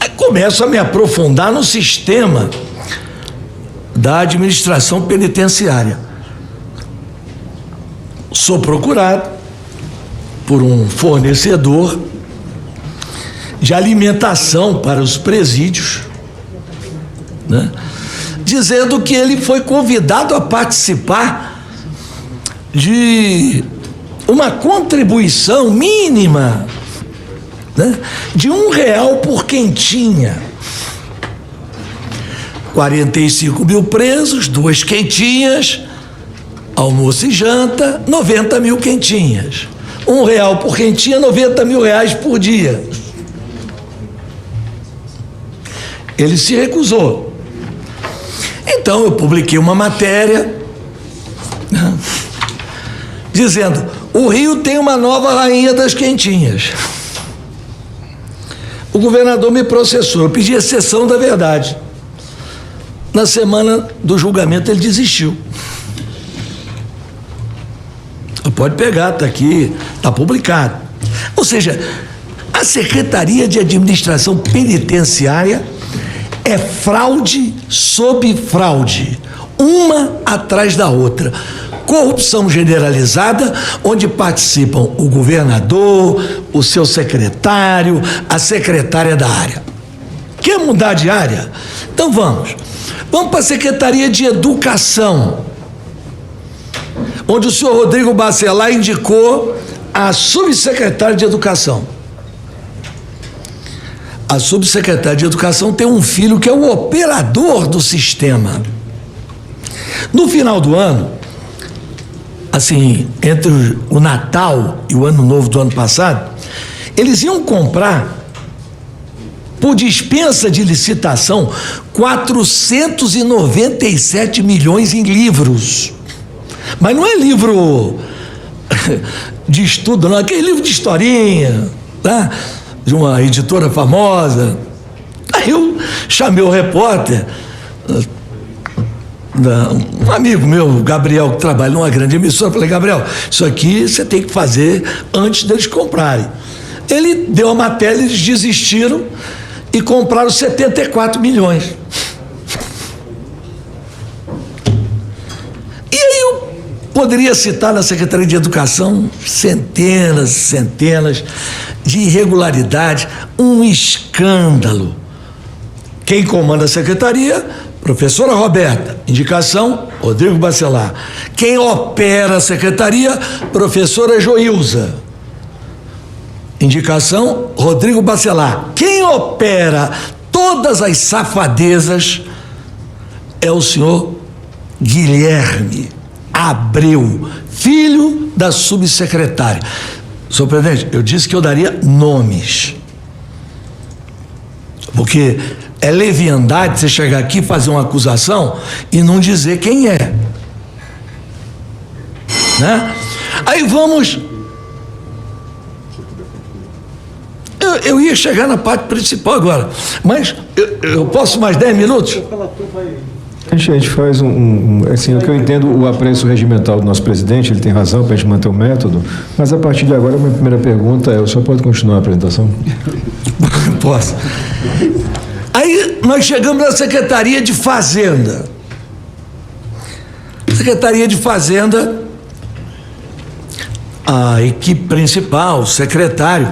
Aí começo a me aprofundar no sistema da administração penitenciária. Sou procurado por um fornecedor de alimentação para os presídios, né? Dizendo que ele foi convidado a participar de uma contribuição mínima, né, de R$1 por quentinha. 45 mil presos, 2 quentinhas, almoço e janta, 90 mil quentinhas. R$1 por quentinha, 90 mil reais por dia. Ele se recusou. Então eu publiquei uma matéria, né, dizendo: o Rio tem uma nova rainha das quentinhas. O governador me processou, eu pedi exceção da verdade. Na semana do julgamento ele desistiu. Pode pegar, está aqui, está publicado. Ou seja, a Secretaria de Administração Penitenciária é fraude sob fraude, uma atrás da outra. Corrupção generalizada, onde participam o governador, o seu secretário, a secretária da área. Quer mudar de área? Então vamos para a Secretaria de Educação, onde o senhor Rodrigo Bacelar indicou a subsecretária de Educação. A subsecretária de Educação tem um filho que é o operador do sistema. No final do ano, assim, entre o Natal e o Ano Novo do ano passado, eles iam comprar, por dispensa de licitação, 497 milhões em livros. Mas não é livro de estudo, não, é aquele livro de historinha, tá? De uma editora famosa. Aí eu chamei o repórter, um amigo meu, Gabriel, que trabalha numa grande emissora. Falei: Gabriel, isso aqui você tem que fazer antes deles comprarem. Ele deu a matéria, eles desistiram e compraram 74 milhões. E aí eu poderia citar na Secretaria de Educação centenas e centenas de irregularidades, um escândalo. Quem comanda a secretaria? Professora Roberta. Indicação: Rodrigo Bacelar. Quem opera a secretaria? Professora Joilza. Indicação: Rodrigo Bacelar. Quem opera todas as safadezas é o senhor Guilherme Abreu, filho da subsecretária. Senhor presidente, eu disse que eu daria nomes. Porque é leviandade você chegar aqui e fazer uma acusação e não dizer quem é. Né? Aí vamos... Eu ia chegar na parte principal agora, mas eu posso mais 10 minutos? A gente faz assim, o que eu entendo, o apreço regimental do nosso presidente, ele tem razão para a gente manter o método, mas a partir de agora, a minha primeira pergunta é, o senhor pode continuar a apresentação? Posso. Aí nós chegamos na Secretaria de Fazenda. Secretaria de Fazenda, a equipe principal, o secretário,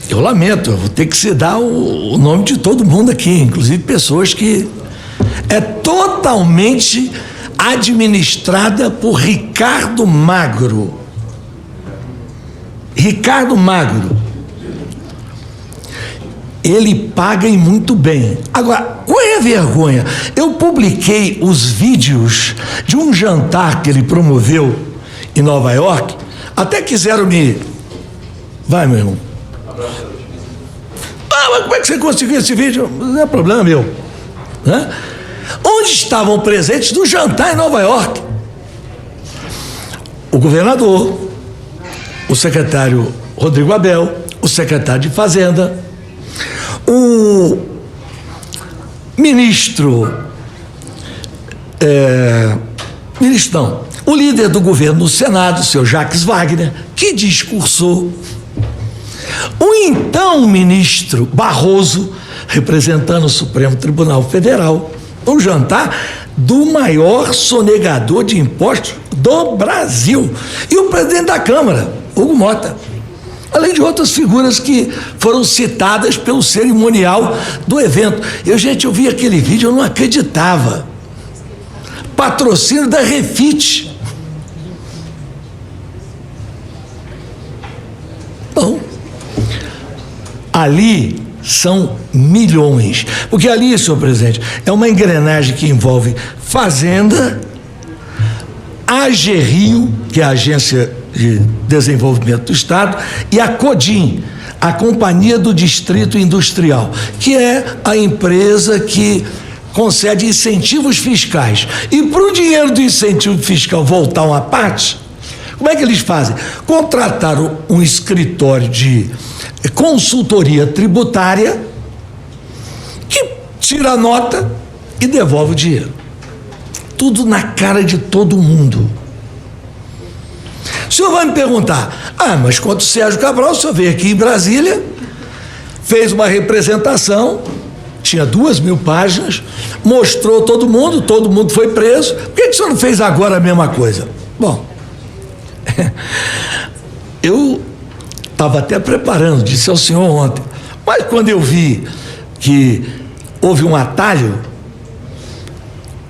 eu lamento, eu vou ter que citar o nome de todo mundo aqui, inclusive pessoas que é totalmente administrada por Ricardo Magro. Ricardo Magro. Ele paga e muito bem. Agora, qual é a vergonha? Eu publiquei os vídeos de um jantar que ele promoveu em Nova York, até quiseram me... Vai, meu irmão. Mas como é que você conseguiu esse vídeo? Não é problema meu. Né? Onde estavam presentes no jantar em Nova York? O governador, o secretário Rodrigo Abel, o secretário de Fazenda, o o líder do governo no Senado, o seu Jacques Wagner, que discursou. O então ministro Barroso, representando o Supremo Tribunal Federal, no jantar do maior sonegador de impostos do Brasil. E o presidente da Câmara, Hugo Mota. Além de outras figuras que foram citadas pelo cerimonial do evento. Eu vi aquele vídeo, eu não acreditava. Patrocínio da Refit. Bom, ali são milhões. Porque ali, senhor presidente, é uma engrenagem que envolve Fazenda, AGRIO, que é a Agência de Desenvolvimento do Estado, e a CODIM, a Companhia do Distrito Industrial, que é a empresa que concede incentivos fiscais. E para o dinheiro do incentivo fiscal voltar uma parte, como é que eles fazem? Contrataram um escritório de consultoria tributária que tira a nota e devolve o dinheiro. Tudo na cara de todo mundo. O senhor vai me perguntar, mas quando o Sérgio Cabral, o senhor veio aqui em Brasília, fez uma representação, tinha 2.000 páginas, mostrou todo mundo foi preso. Por que o senhor não fez agora a mesma coisa? Bom, eu estava até preparando, disse ao senhor ontem, mas quando eu vi que houve um atalho,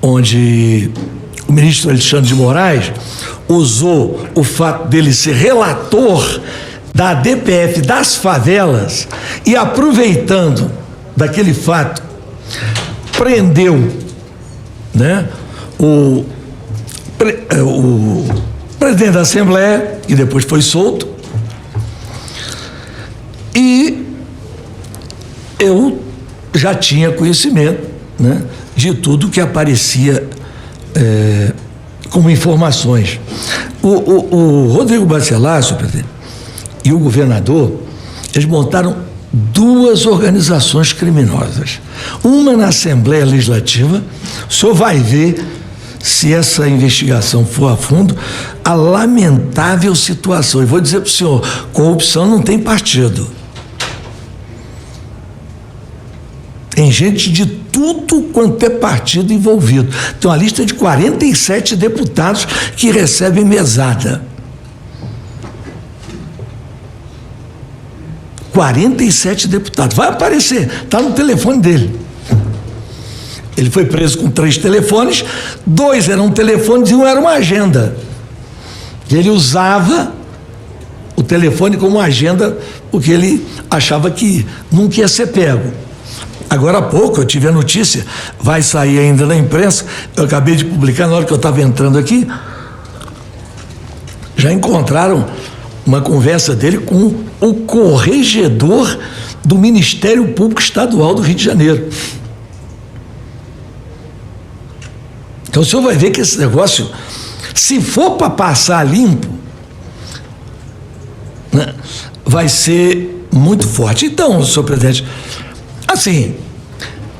onde o ministro Alexandre de Moraes usou o fato dele ser relator da DPF das favelas e, aproveitando daquele fato, prendeu, né, o presidente da Assembleia, que depois foi solto, e eu já tinha conhecimento, né, de tudo que aparecia como informações. O Rodrigo Bacelar, senhor presidente, e o governador, eles montaram 2 organizações criminosas. Uma na Assembleia Legislativa, o senhor vai ver, se essa investigação for a fundo, a lamentável situação. E vou dizer para o senhor, corrupção não tem partido. Tem gente de tudo quanto é partido envolvido. Tem uma lista de 47 deputados que recebem mesada. 47 deputados. Vai aparecer, está no telefone dele. Ele foi preso com 3 telefones, 2 eram telefones e 1 era uma agenda. Ele usava o telefone como agenda porque ele achava que nunca ia ser pego. Agora há pouco eu tive a notícia, vai sair ainda na imprensa, eu acabei de publicar na hora que eu estava entrando aqui, já encontraram uma conversa dele com o corregedor do Ministério Público Estadual do Rio de Janeiro. Então o senhor vai ver que esse negócio, se for para passar limpo, né, vai ser muito forte. Então, senhor presidente, assim,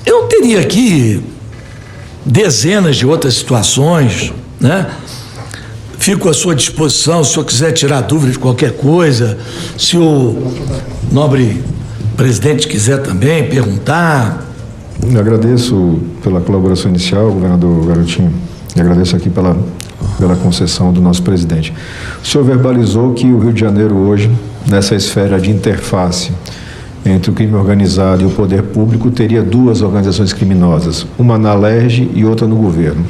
eu teria aqui dezenas de outras situações, né? Fico à sua disposição, se o senhor quiser tirar dúvida de qualquer coisa, se o nobre presidente quiser também perguntar. Eu agradeço pela colaboração inicial, governador Garotinho, e agradeço aqui pela concessão do nosso presidente. O senhor verbalizou que o Rio de Janeiro hoje, nessa esfera de interface entre o crime organizado e o poder público, teria duas organizações criminosas, uma na Alerj e outra no governo.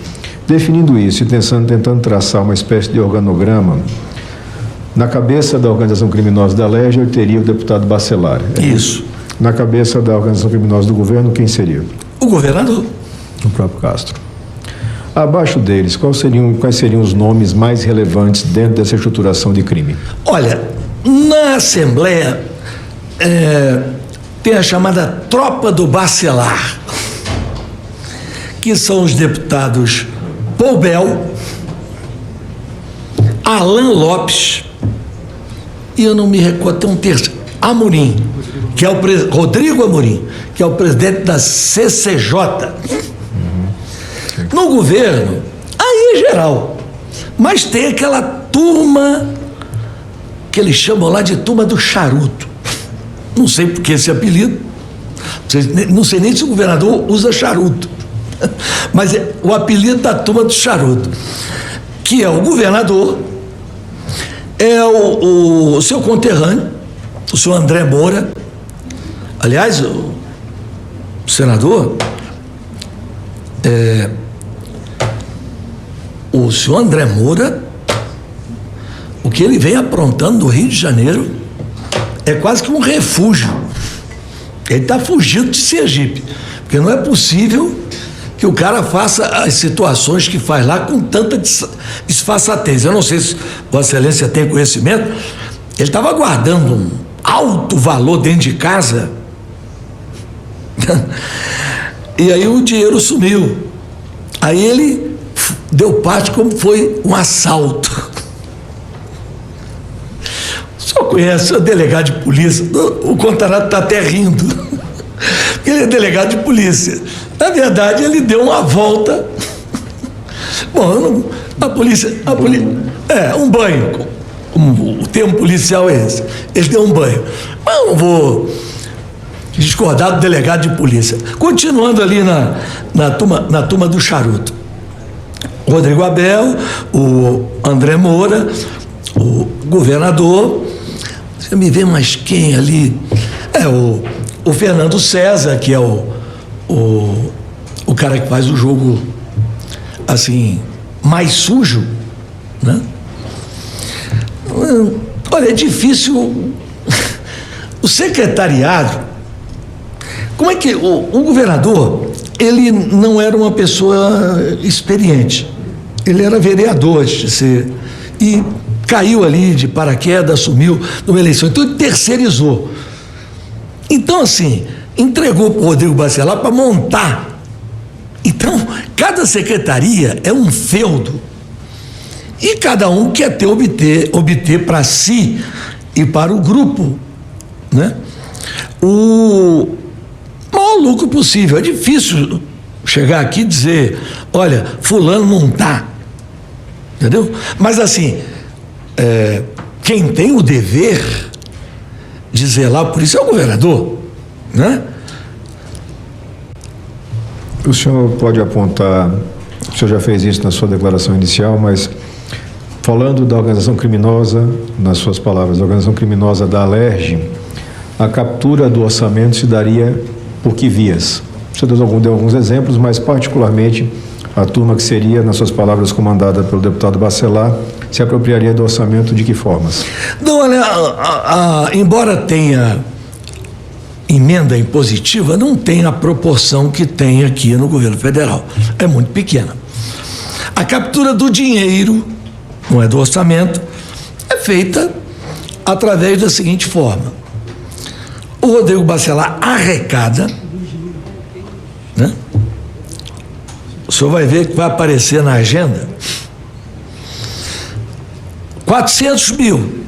Definindo isso e tentando traçar uma espécie de organograma, na cabeça da organização criminosa da Alerj teria o deputado Bacelar. Isso. Na cabeça da organização criminosa do governo, quem seria? O governador. O próprio Castro. Abaixo deles, quais seriam os nomes mais relevantes dentro dessa estruturação de crime? Olha, na Assembleia tem a chamada Tropa do Bacelar, que são os deputados Paul Bel, Alan Lopes, e eu não me recordo, tem um terceiro, Amorim, que é o Rodrigo Amorim, que é o presidente da CCJ. No governo, aí é geral, mas tem aquela turma que eles chamam lá de turma do charuto. Não sei por que esse apelido, não sei nem se o governador usa charuto, mas é o apelido da turma do charuto, que é o governador, é o seu conterrâneo, o senhor André Moura. Aliás, o senador, o senhor André Moura, o que ele vem aprontando no Rio de Janeiro é quase que um refúgio. Ele está fugindo de Sergipe, porque não é possível que o cara faça as situações que faz lá com tanta disfarçatez. Eu não sei se Vossa Excelência tem conhecimento, ele estava guardando um alto valor dentro de casa e aí o dinheiro sumiu. Aí ele deu parte como foi um assalto. O senhor conhece o delegado de polícia? O contrato está até rindo, porque ele é delegado de polícia. Na verdade, ele deu uma volta. Bom, a polícia, um banho. O termo policial é esse. Ele deu um banho. Mas eu não vou discordar do delegado de polícia. Continuando ali na turma do charuto. O Rodrigo Abel, o André Moura, o governador. Você me vê mais quem ali? O Fernando César, que é o cara que faz o jogo assim mais sujo, né? Olha, é difícil. O secretariado, como é que o governador, ele não era uma pessoa experiente, ele era vereador e caiu ali de paraquedas, assumiu numa eleição, então ele terceirizou. Então, assim, entregou para o Rodrigo Bacelar para montar. Então, cada secretaria é um feudo. E cada um quer obter para si e para o grupo, né, o maior lucro possível. É difícil chegar aqui e dizer, olha, fulano não está. Entendeu? Mas, assim, quem tem o dever de zelar por isso é o governador, né? O senhor pode apontar, o senhor já fez isso na sua declaração inicial, mas falando da organização criminosa, nas suas palavras, a organização criminosa da Alerj, a captura do orçamento se daria por que vias? O senhor deu alguns exemplos, mas particularmente a turma que seria, nas suas palavras, comandada pelo deputado Bacelar, se apropriaria do orçamento de que formas? Não, olha, embora tenha emenda impositiva, não tem a proporção que tem aqui no governo federal. É muito pequena. A captura do dinheiro, não é do orçamento, é feita através da seguinte forma: o Rodrigo Bacelar arrecada, né? O senhor vai ver que vai aparecer na agenda 400 mil.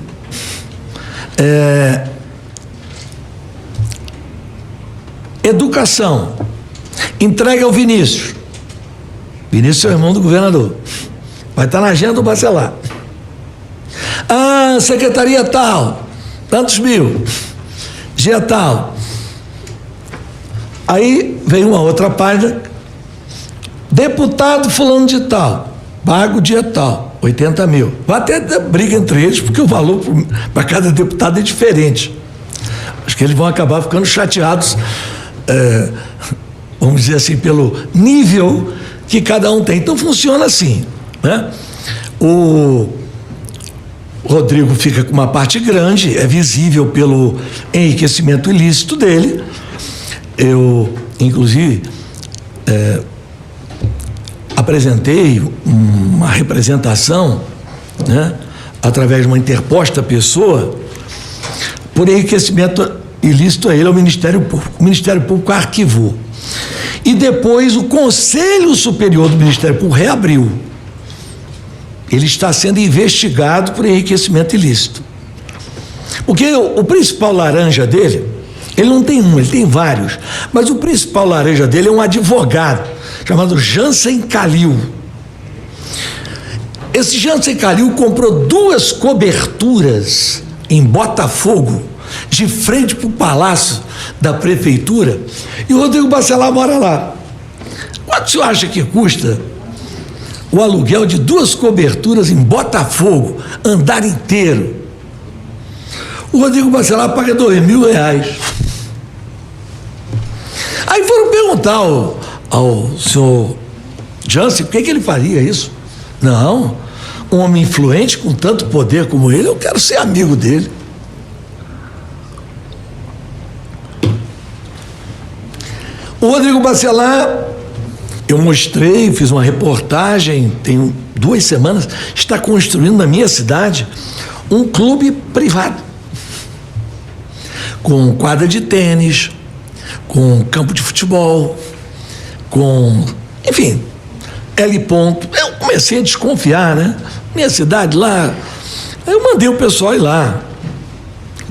Educação, entrega ao Vinícius. Vinícius é o irmão do governador. Vai estar na agenda do Bacelar. Secretaria tal, tantos mil. Dia tal. Aí vem uma outra página. Deputado fulano de tal, pago dia tal, 80 mil. Vai até ter briga entre eles, porque o valor para cada deputado é diferente. Acho que eles vão acabar ficando chateados, vamos dizer assim, pelo nível que cada um tem. Então funciona assim, né? O Rodrigo fica com uma parte grande, é visível pelo enriquecimento ilícito dele. Eu, inclusive, apresentei uma representação, né, através de uma interposta pessoa, por enriquecimento ilícito a ele, ao Ministério Público. O Ministério Público arquivou. E depois o Conselho Superior do Ministério Público reabriu. Ele está sendo investigado por enriquecimento ilícito. Porque o principal laranja dele, ele não tem um, ele tem vários, mas o principal laranja dele é um advogado chamado Jansen Calil. Esse Jansen Calil comprou 2 coberturas em Botafogo, de frente para o palácio da prefeitura, e o Rodrigo Bacelar mora lá. Quanto o senhor acha que custa o aluguel de 2 coberturas em Botafogo, andar inteiro? O Rodrigo Bacelar paga R$2.000. Aí foram perguntar ao senhor Jansen por que ele faria isso. Não, um homem influente com tanto poder como ele, eu quero ser amigo dele. O Rodrigo Bacelar, eu mostrei, fiz uma reportagem, tem 2 semanas, está construindo na minha cidade um clube privado, com quadra de tênis, com campo de futebol, com, enfim, L ponto. Eu comecei a desconfiar, né? Minha cidade lá, eu mandei o pessoal ir lá.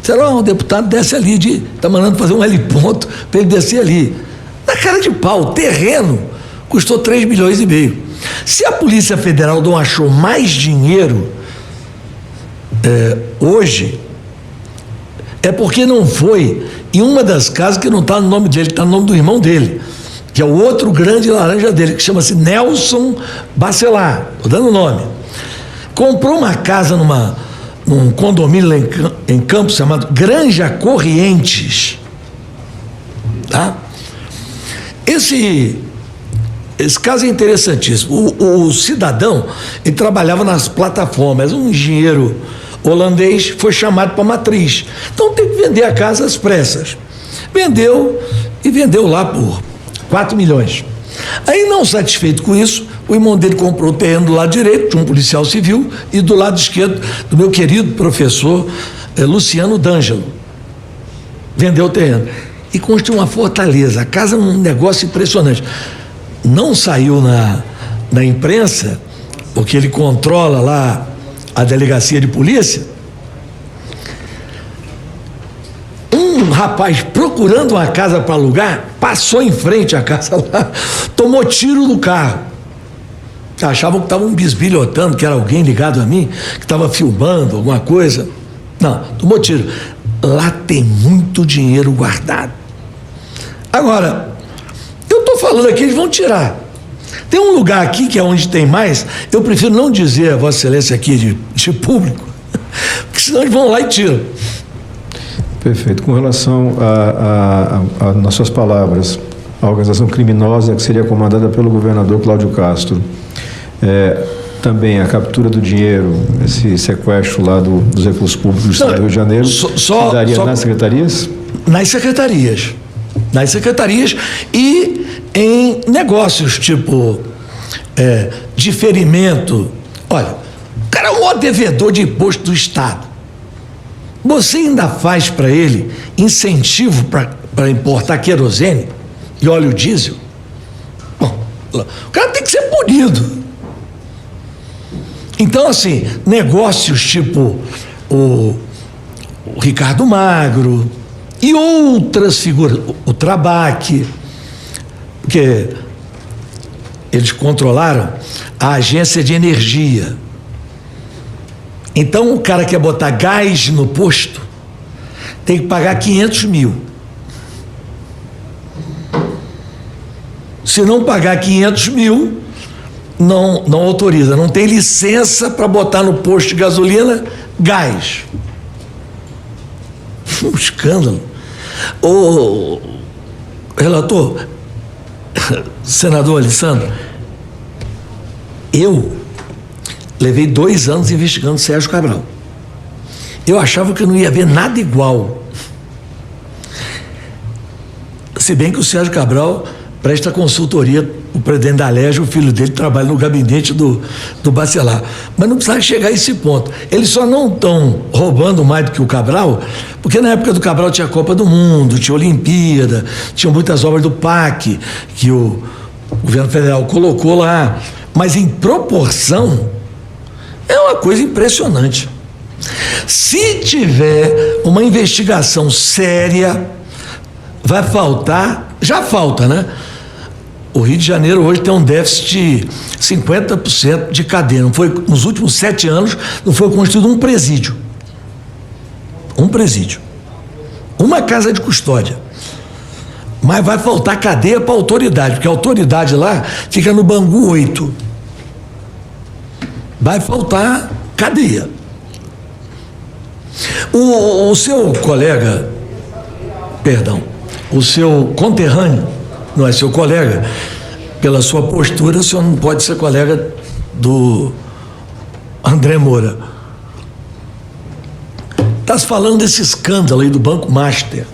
Disseram, o deputado desce ali, está mandando fazer um L ponto para ele descer ali. Na cara de pau, o terreno custou 3,5 milhões. Se a Polícia Federal não achou mais dinheiro hoje, é porque não foi em uma das casas que não está no nome dele, está no nome do irmão dele, que é o outro grande laranja dele, que chama-se Nelson Bacelar, estou dando o nome. Comprou uma casa num condomínio lá em Campos chamado Granja Corrientes, tá? Esse caso é interessantíssimo. O cidadão, ele trabalhava nas plataformas, um engenheiro holandês foi chamado para a matriz. Então tem que vender a casa às pressas. Vendeu lá por 4 milhões. Aí, não satisfeito com isso, o irmão dele comprou o terreno do lado direito de um policial civil e do lado esquerdo do meu querido professor Luciano D'Angelo. Vendeu o terreno e construiu uma fortaleza. A casa é um negócio impressionante. Não saiu na imprensa, porque ele controla lá a delegacia de polícia. Um rapaz procurando uma casa para alugar, passou em frente à casa lá, tomou tiro no carro. Achavam que estavam bisbilhotando, que era alguém ligado a mim, que estava filmando alguma coisa. Não, tomou tiro. Lá tem muito dinheiro guardado. Agora, eu estou falando aqui, eles vão tirar. Tem um lugar aqui que é onde tem mais, eu prefiro não dizer a Vossa Excelência aqui de público, porque senão eles vão lá e tiram. Perfeito. Com relação a nossas palavras, a organização criminosa que seria comandada pelo governador Cláudio Castro, também a captura do dinheiro, esse sequestro lá dos recursos públicos do Estado do Rio de Janeiro, daria nas secretarias? Nas secretarias e em negócios, tipo diferimento. Olha, o cara é o maior devedor de imposto do Estado. Você ainda faz para ele incentivo para importar querosene e óleo diesel? Bom, o cara tem que ser punido. Então, assim, negócios tipo o Ricardo Magro e outras figuras, o Trabac, porque eles controlaram a agência de energia. Então, o cara quer botar gás no posto, tem que pagar 500 mil. Se não pagar 500 mil, não autoriza, não tem licença para botar no posto de gasolina gás. Um escândalo. Ô, relator, senador Alessandro, eu levei 2 anos investigando Sérgio Cabral. Eu achava que não ia haver nada igual. Se bem que o Sérgio Cabral presta consultoria, o presidente da Alerj, o filho dele trabalha no gabinete do Bacelar. Mas não precisava chegar a esse ponto. Eles só não estão roubando mais do que o Cabral, porque na época do Cabral tinha Copa do Mundo, tinha Olimpíada, tinha muitas obras do PAC, que o governo federal colocou lá. Mas em proporção, é uma coisa impressionante. Se tiver uma investigação séria, vai faltar, já falta, né? O Rio de Janeiro hoje tem um déficit de 50% de cadeia. Não foi, nos últimos 7 anos, não foi construído um presídio. Um presídio. Uma casa de custódia. Mas vai faltar cadeia para a autoridade, porque a autoridade lá fica no Bangu 8. Vai faltar cadeia. O seu colega, perdão, o seu conterrâneo, não é seu colega, pela sua postura, o senhor não pode ser colega do André Moura. Está se falando desse escândalo aí do Banco Master.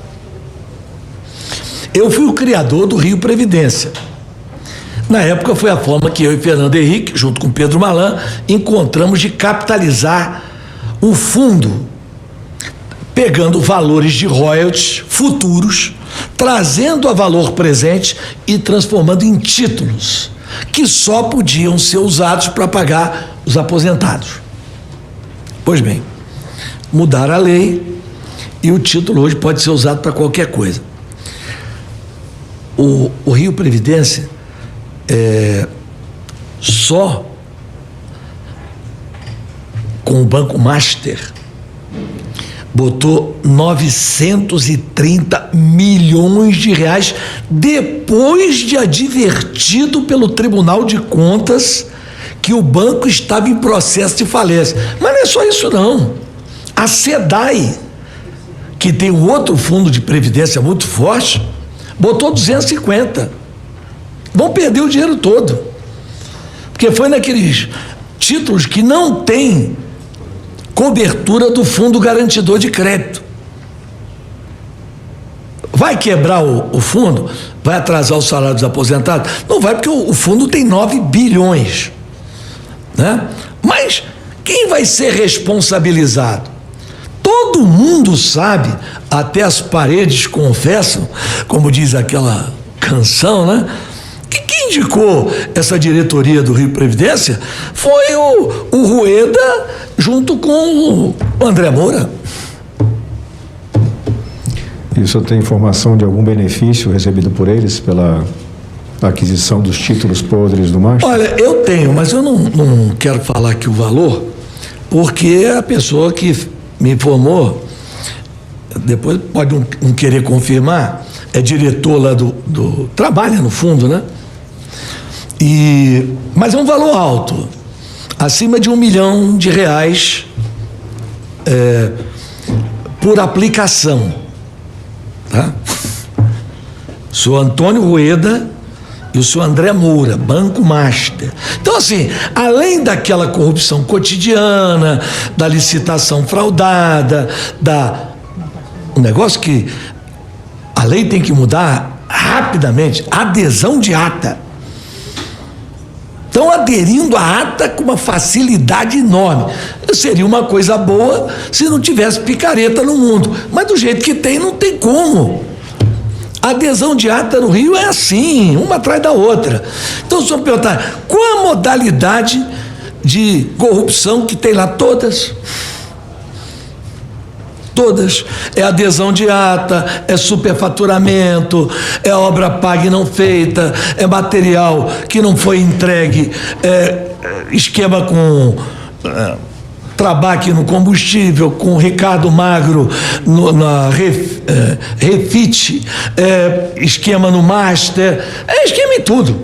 Eu fui o criador do Rio Previdência. Na época foi a forma que eu e Fernando Henrique, junto com Pedro Malan, encontramos de capitalizar o fundo, pegando valores de royalties futuros, trazendo a valor presente e transformando em títulos, que só podiam ser usados para pagar os aposentados. Pois bem, mudaram a lei e o título hoje pode ser usado para qualquer coisa. O Rio Previdência só com o Banco Master botou 930 milhões de reais depois de advertido pelo Tribunal de Contas que o banco estava em processo de falência. Mas não é só isso não. A SEDAI, que tem um outro fundo de previdência muito forte, botou 250. Vão perder o dinheiro todo. Porque foi naqueles títulos que não tem cobertura do fundo garantidor de crédito. Vai quebrar o fundo? Vai atrasar o salário dos aposentados? Não vai, porque o fundo tem 9 bilhões. Né? Mas quem vai ser responsabilizado? Todo mundo sabe, até as paredes confessam, como diz aquela canção, né? Que quem indicou essa diretoria do Rio Previdência foi o Rueda junto com o André Moura. E o senhor tem informação de algum benefício recebido por eles pela aquisição dos títulos podres do Master? Olha, eu tenho, mas eu não quero falar aqui o valor, porque a pessoa que me informou, depois pode não querer confirmar, é diretor lá trabalha no fundo, né? Mas é um valor alto, acima de R$1 milhão por aplicação, tá? O senhor Antônio Rueda e o senhor André Moura, Banco Master. Então, assim, além daquela corrupção cotidiana, da licitação fraudada, um negócio que a lei tem que mudar rapidamente, adesão de ata. Estão aderindo à ata com uma facilidade enorme. Seria uma coisa boa se não tivesse picareta no mundo. Mas do jeito que tem, não tem como. A adesão de ata no Rio é assim, uma atrás da outra. Então, se eu perguntar, qual a modalidade de corrupção que tem lá? Todas. Todas. É adesão de ata, é superfaturamento, é obra paga e não feita, é material que não foi entregue, é esquema com trabalho no combustível, com Ricardo Magro na Refit, esquema no Master, esquema em tudo.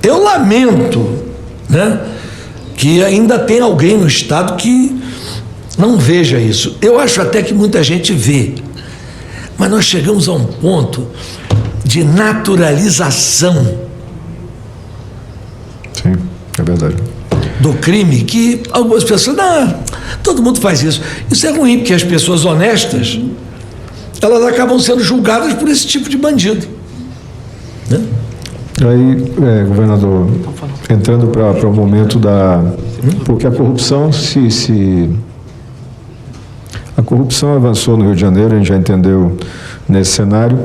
Eu lamento, né, que ainda tem alguém no Estado que não veja isso. Eu acho até que muita gente vê, mas nós chegamos a um ponto de naturalização. Sim, é verdade. Do crime, que algumas pessoas, todo mundo faz isso. Isso é ruim, porque as pessoas honestas, elas acabam sendo julgadas por esse tipo de bandido, né? Aí, governador, entrando para o momento porque a corrupção a corrupção avançou no Rio de Janeiro, a gente já entendeu nesse cenário,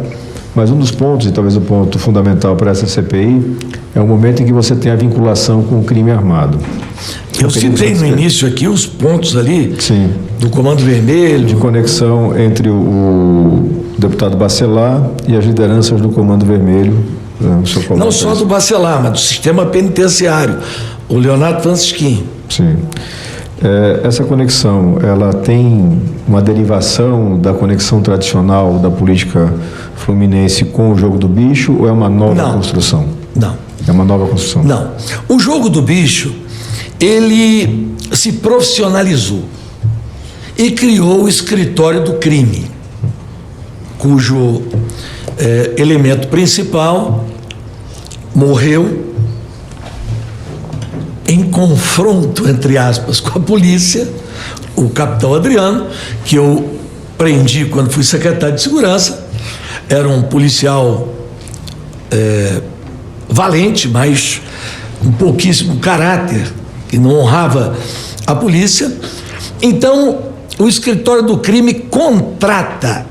mas um dos pontos, e talvez o ponto fundamental para essa CPI, é o momento em que você tem a vinculação com o crime armado. Eu citei no início aqui os pontos ali, sim, do Comando Vermelho. De conexão entre o deputado Bacelar e as lideranças do Comando Vermelho. Não só do Bacelar, mas do sistema penitenciário, o Leonardo Francisquim. Sim. Essa conexão, ela tem uma derivação da conexão tradicional da política fluminense com o jogo do bicho, ou é uma nova construção? Não. É uma nova construção? Não. O jogo do bicho, ele se profissionalizou e criou o escritório do crime, cujo elemento principal morreu em confronto, entre aspas, com a polícia, o capitão Adriano, que eu prendi quando fui secretário de Segurança. Era um policial valente, mas com pouquíssimo caráter, que não honrava a polícia. Então, o escritório do crime contratado,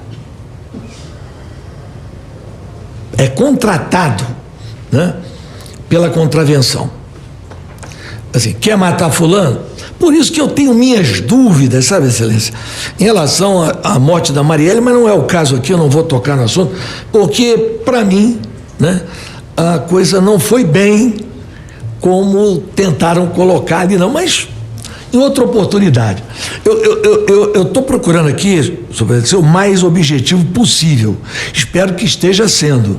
né, pela contravenção. Assim, quer matar fulano? Por isso que eu tenho minhas dúvidas, sabe, Excelência, em relação à morte da Marielle, mas não é o caso aqui, eu não vou tocar no assunto, porque, para mim, né, a coisa não foi bem como tentaram colocar ali, não, mas em outra oportunidade. Eu estou procurando aqui, ser o mais objetivo possível. Espero que esteja sendo,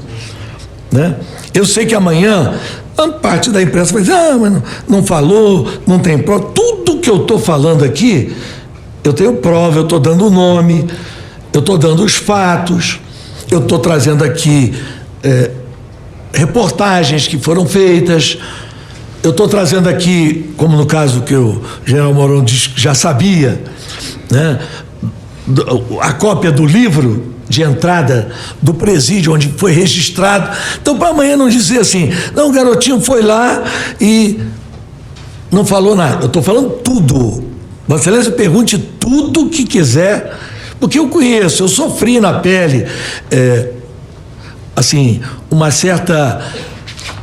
né? Eu sei que amanhã a parte da imprensa vai dizer, mas não falou, não tem prova. Tudo que eu estou falando aqui, eu tenho prova, eu estou dando o nome, eu estou dando os fatos, eu estou trazendo aqui reportagens que foram feitas, eu estou trazendo aqui, como no caso que o general Mourão disse que já sabia, né, a cópia do livro de entrada do presídio onde foi registrado. Então, para amanhã não dizer assim, não, o garotinho foi lá e não falou nada. Eu estou falando tudo. Vossa Excelência, pergunte tudo o que quiser, porque eu conheço, eu sofri na pele, assim, uma certa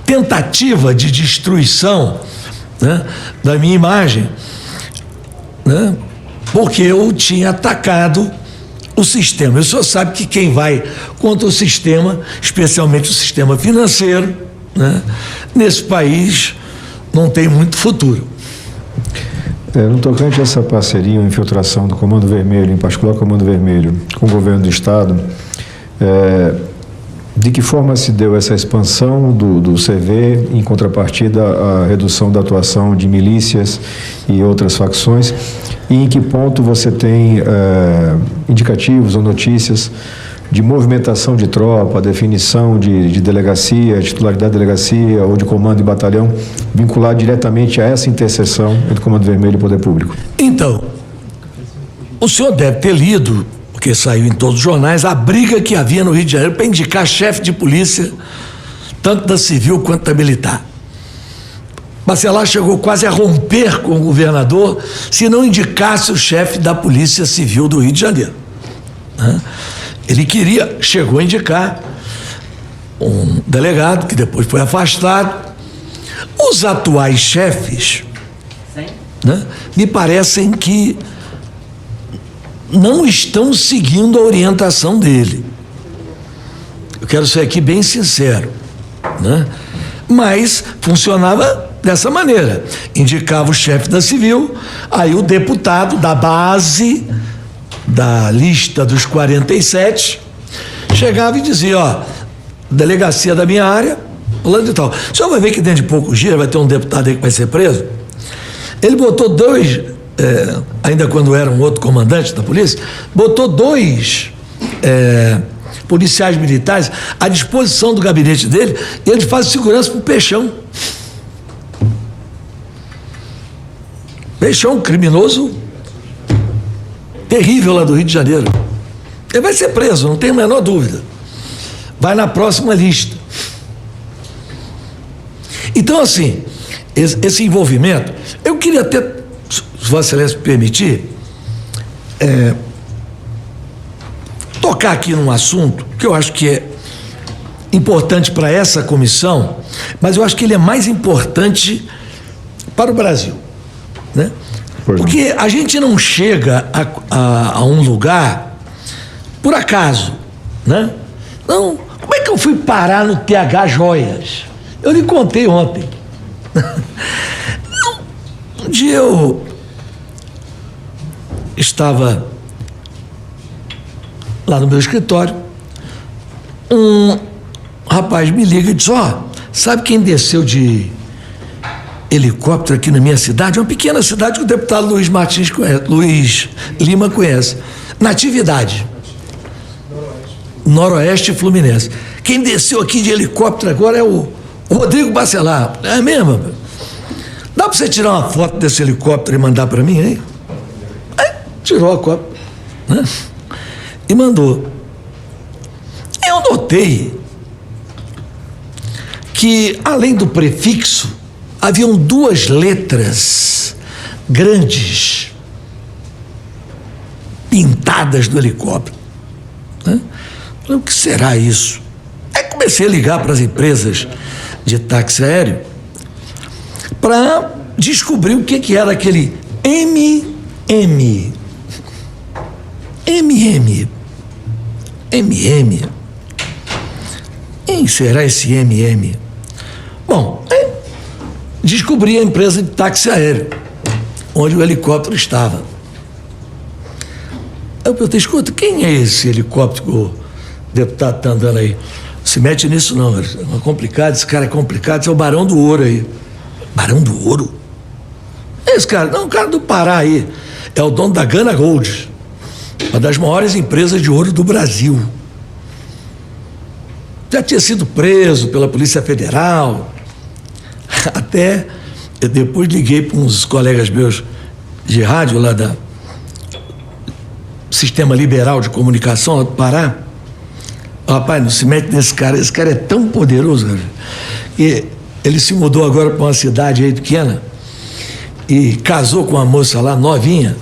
tentativa de destruição, né, da minha imagem, né, porque eu tinha atacado o sistema. O senhor sabe que quem vai contra o sistema, especialmente o sistema financeiro, né, nesse país não tem muito futuro. No tocante a essa parceria, a infiltração do Comando Vermelho, em particular o Comando Vermelho, com o governo do Estado, de que forma se deu essa expansão do CV, em contrapartida à redução da atuação de milícias e outras facções, e em que ponto você tem indicativos ou notícias de movimentação de tropa, definição de delegacia, titularidade de delegacia ou de comando e batalhão, vinculado diretamente a essa interseção entre Comando Vermelho e Poder Público? Então, o senhor deve ter lido, porque saiu em todos os jornais, a briga que havia no Rio de Janeiro para indicar chefe de polícia, tanto da civil quanto da militar. Bacelar chegou quase a romper com o governador se não indicasse o chefe da Polícia Civil do Rio de Janeiro. Ele chegou a indicar um delegado que depois foi afastado. Os atuais chefes, né, me parecem que não estão seguindo a orientação dele. Eu quero ser aqui bem sincero, né? Mas funcionava dessa maneira: indicava o chefe da civil, aí o deputado da base da lista dos 47 chegava e dizia: ó, delegacia da minha área, fulano e tal. O senhor vai ver que dentro de poucos dias vai ter um deputado aí que vai ser preso. Ele botou dois, ainda quando era um outro comandante da polícia, botou dois policiais militares à disposição do gabinete dele, e ele faz segurança para o Peixão. Peixão, criminoso terrível lá do Rio de Janeiro. Ele vai ser preso, não tem a menor dúvida. Vai na próxima lista. Então, assim, esse envolvimento, eu queria até, se Vossa Excelência me permitir, tocar aqui num assunto que eu acho que é importante para essa comissão, mas eu acho que ele é mais importante para o Brasil, né? Porque a gente não chega a um lugar por acaso, né? Não, como é que eu fui parar no TH Joias? Eu lhe contei ontem. Um dia eu estava lá no meu escritório, um rapaz me liga e diz: ó, sabe quem desceu de helicóptero aqui na minha cidade? É uma pequena cidade que o deputado Luiz Lima conhece. Natividade. Noroeste Fluminense. Quem desceu aqui de helicóptero agora é o Rodrigo Bacelar. É mesmo? Dá para você tirar uma foto desse helicóptero e mandar para mim, hein? Aí tirou a cópia, né? E mandou. Eu notei que, além do prefixo, haviam duas letras grandes pintadas no helicóptero, né? Falei: o que será isso? Aí comecei a ligar para as empresas de táxi aéreo para descobrir o que era aquele MM. Quem será esse MM? Bom, descobri a empresa de táxi aéreo onde o helicóptero estava. Aí eu perguntei: escuta, quem é esse helicóptero que o deputado está andando aí? Não se mete nisso não, é complicado, esse cara é complicado, esse é o Barão do Ouro aí. Barão do Ouro? Esse cara, não, o cara do Pará aí, é o dono da Gana Gold, uma das maiores empresas de ouro do Brasil. Já tinha sido preso pela Polícia Federal. Até eu depois liguei para uns colegas meus de rádio lá da Sistema Liberal de Comunicação lá do Pará. Rapaz, não se mete nesse cara, esse cara é tão poderoso, cara, que ele se mudou agora para uma cidade aí pequena e casou com uma moça lá novinha,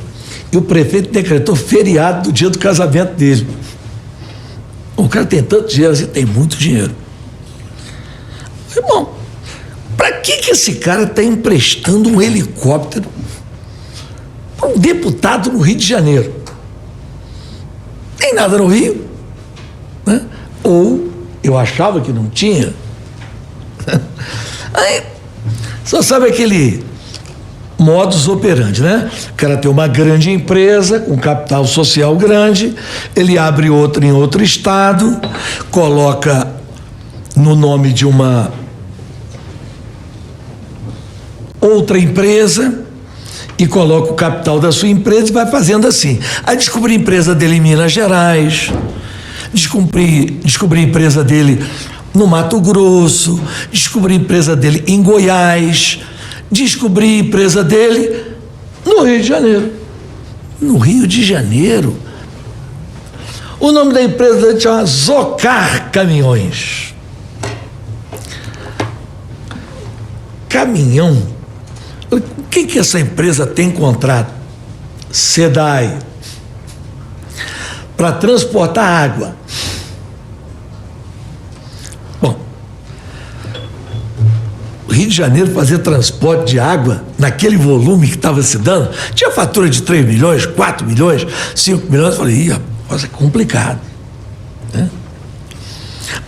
e o prefeito decretou feriado do dia do casamento dele. O cara tem tanto dinheiro assim, tem muito dinheiro. Bom, para que esse cara está emprestando um helicóptero para um deputado no Rio de Janeiro? Tem nada no Rio, né? Ou eu achava que não tinha. Aí, só sabe aquele modus operandi, né? O cara tem uma grande empresa com capital social grande, ele abre outra em outro estado, coloca no nome de uma outra empresa e coloca o capital da sua empresa e vai fazendo assim. Aí descobri a empresa dele em Minas Gerais, descobri a empresa dele no Mato Grosso, descobri a empresa dele em Goiás, descobri a empresa dele no Rio de Janeiro. No Rio de Janeiro. O nome da empresa dele chama Zocar Caminhões. Caminhão quem que essa empresa tem contrato? SEDAI, para transportar água. Bom, o Rio de Janeiro fazer transporte de água naquele volume que estava se dando, tinha fatura de 3 milhões, 4 milhões, 5 milhões, eu falei, ih, rapaz, é complicado, né?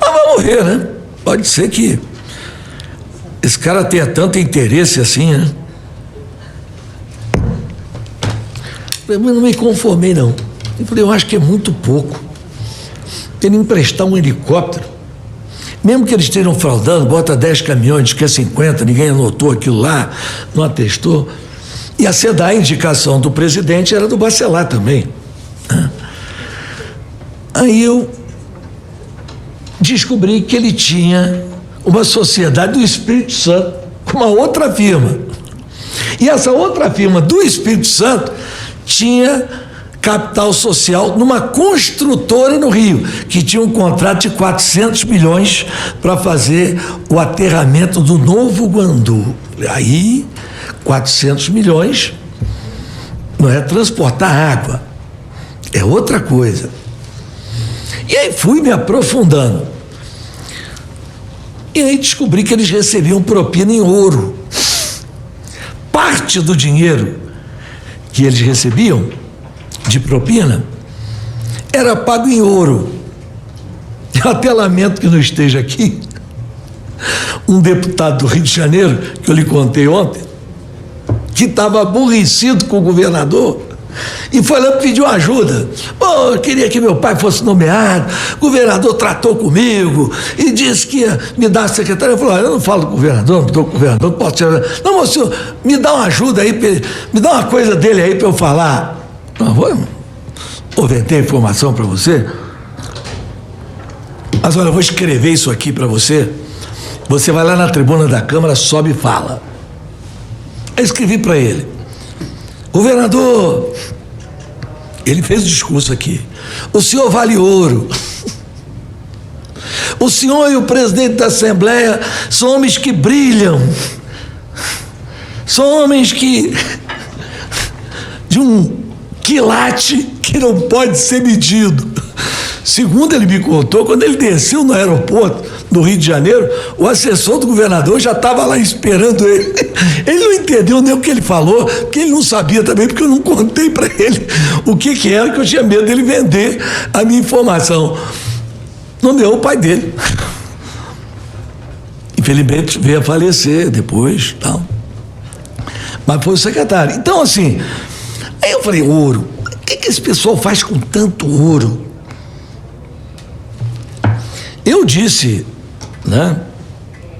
Mas vamos ver, né? Pode ser que esse cara tenha tanto interesse assim, né? Mas não me conformei, não. Eu falei, eu acho que é muito pouco. Ele emprestar um helicóptero, mesmo que eles estejam fraudando, bota 10 caminhões, diz que é 50, ninguém anotou aquilo lá, não atestou. E a SEDAI, a indicação do presidente era do Bacelar também. Aí eu descobri que ele tinha uma sociedade do Espírito Santo com uma outra firma. E essa outra firma do Espírito Santo tinha capital social numa construtora no Rio, que tinha um contrato de 400 milhões para fazer o aterramento do Novo Guandu. Aí, 400 milhões não é transportar água, é outra coisa. E aí fui me aprofundando. E aí descobri que eles recebiam propina em ouro. Parte do dinheiro que eles recebiam de propina era pago em ouro. Eu até lamento que não esteja aqui um deputado do Rio de Janeiro, que eu lhe contei ontem, que estava aborrecido com o governador e foi lá pedir uma ajuda. Bom, eu queria que meu pai fosse nomeado, o governador tratou comigo e disse que ia me dar a secretária. Eu falei, eu não falo com o governador, não estou com o governador, não posso ser. Não, moço, me dá uma ajuda aí, me dá uma coisa dele aí para eu falar. Vou vender a informação para você, mas olha, eu vou escrever isso aqui para você. Você vai lá na tribuna da Câmara, sobe e fala. Eu escrevi para ele: governador, ele fez o discurso aqui, o senhor vale ouro. O senhor e o presidente da Assembleia são homens que brilham, são homens que de um quilate que não pode ser medido. Segundo ele me contou, quando ele desceu no aeroporto do Rio de Janeiro, o assessor do governador já estava lá esperando ele. Ele não entendeu nem o que ele falou, porque ele não sabia também, porque eu não contei para ele o que era, que eu tinha medo dele vender a minha informação. Nomeou o pai dele. Infelizmente veio a falecer depois, tal. Mas foi o secretário. Então, assim, aí eu falei, ouro, o que esse pessoal faz com tanto ouro? Eu disse, né?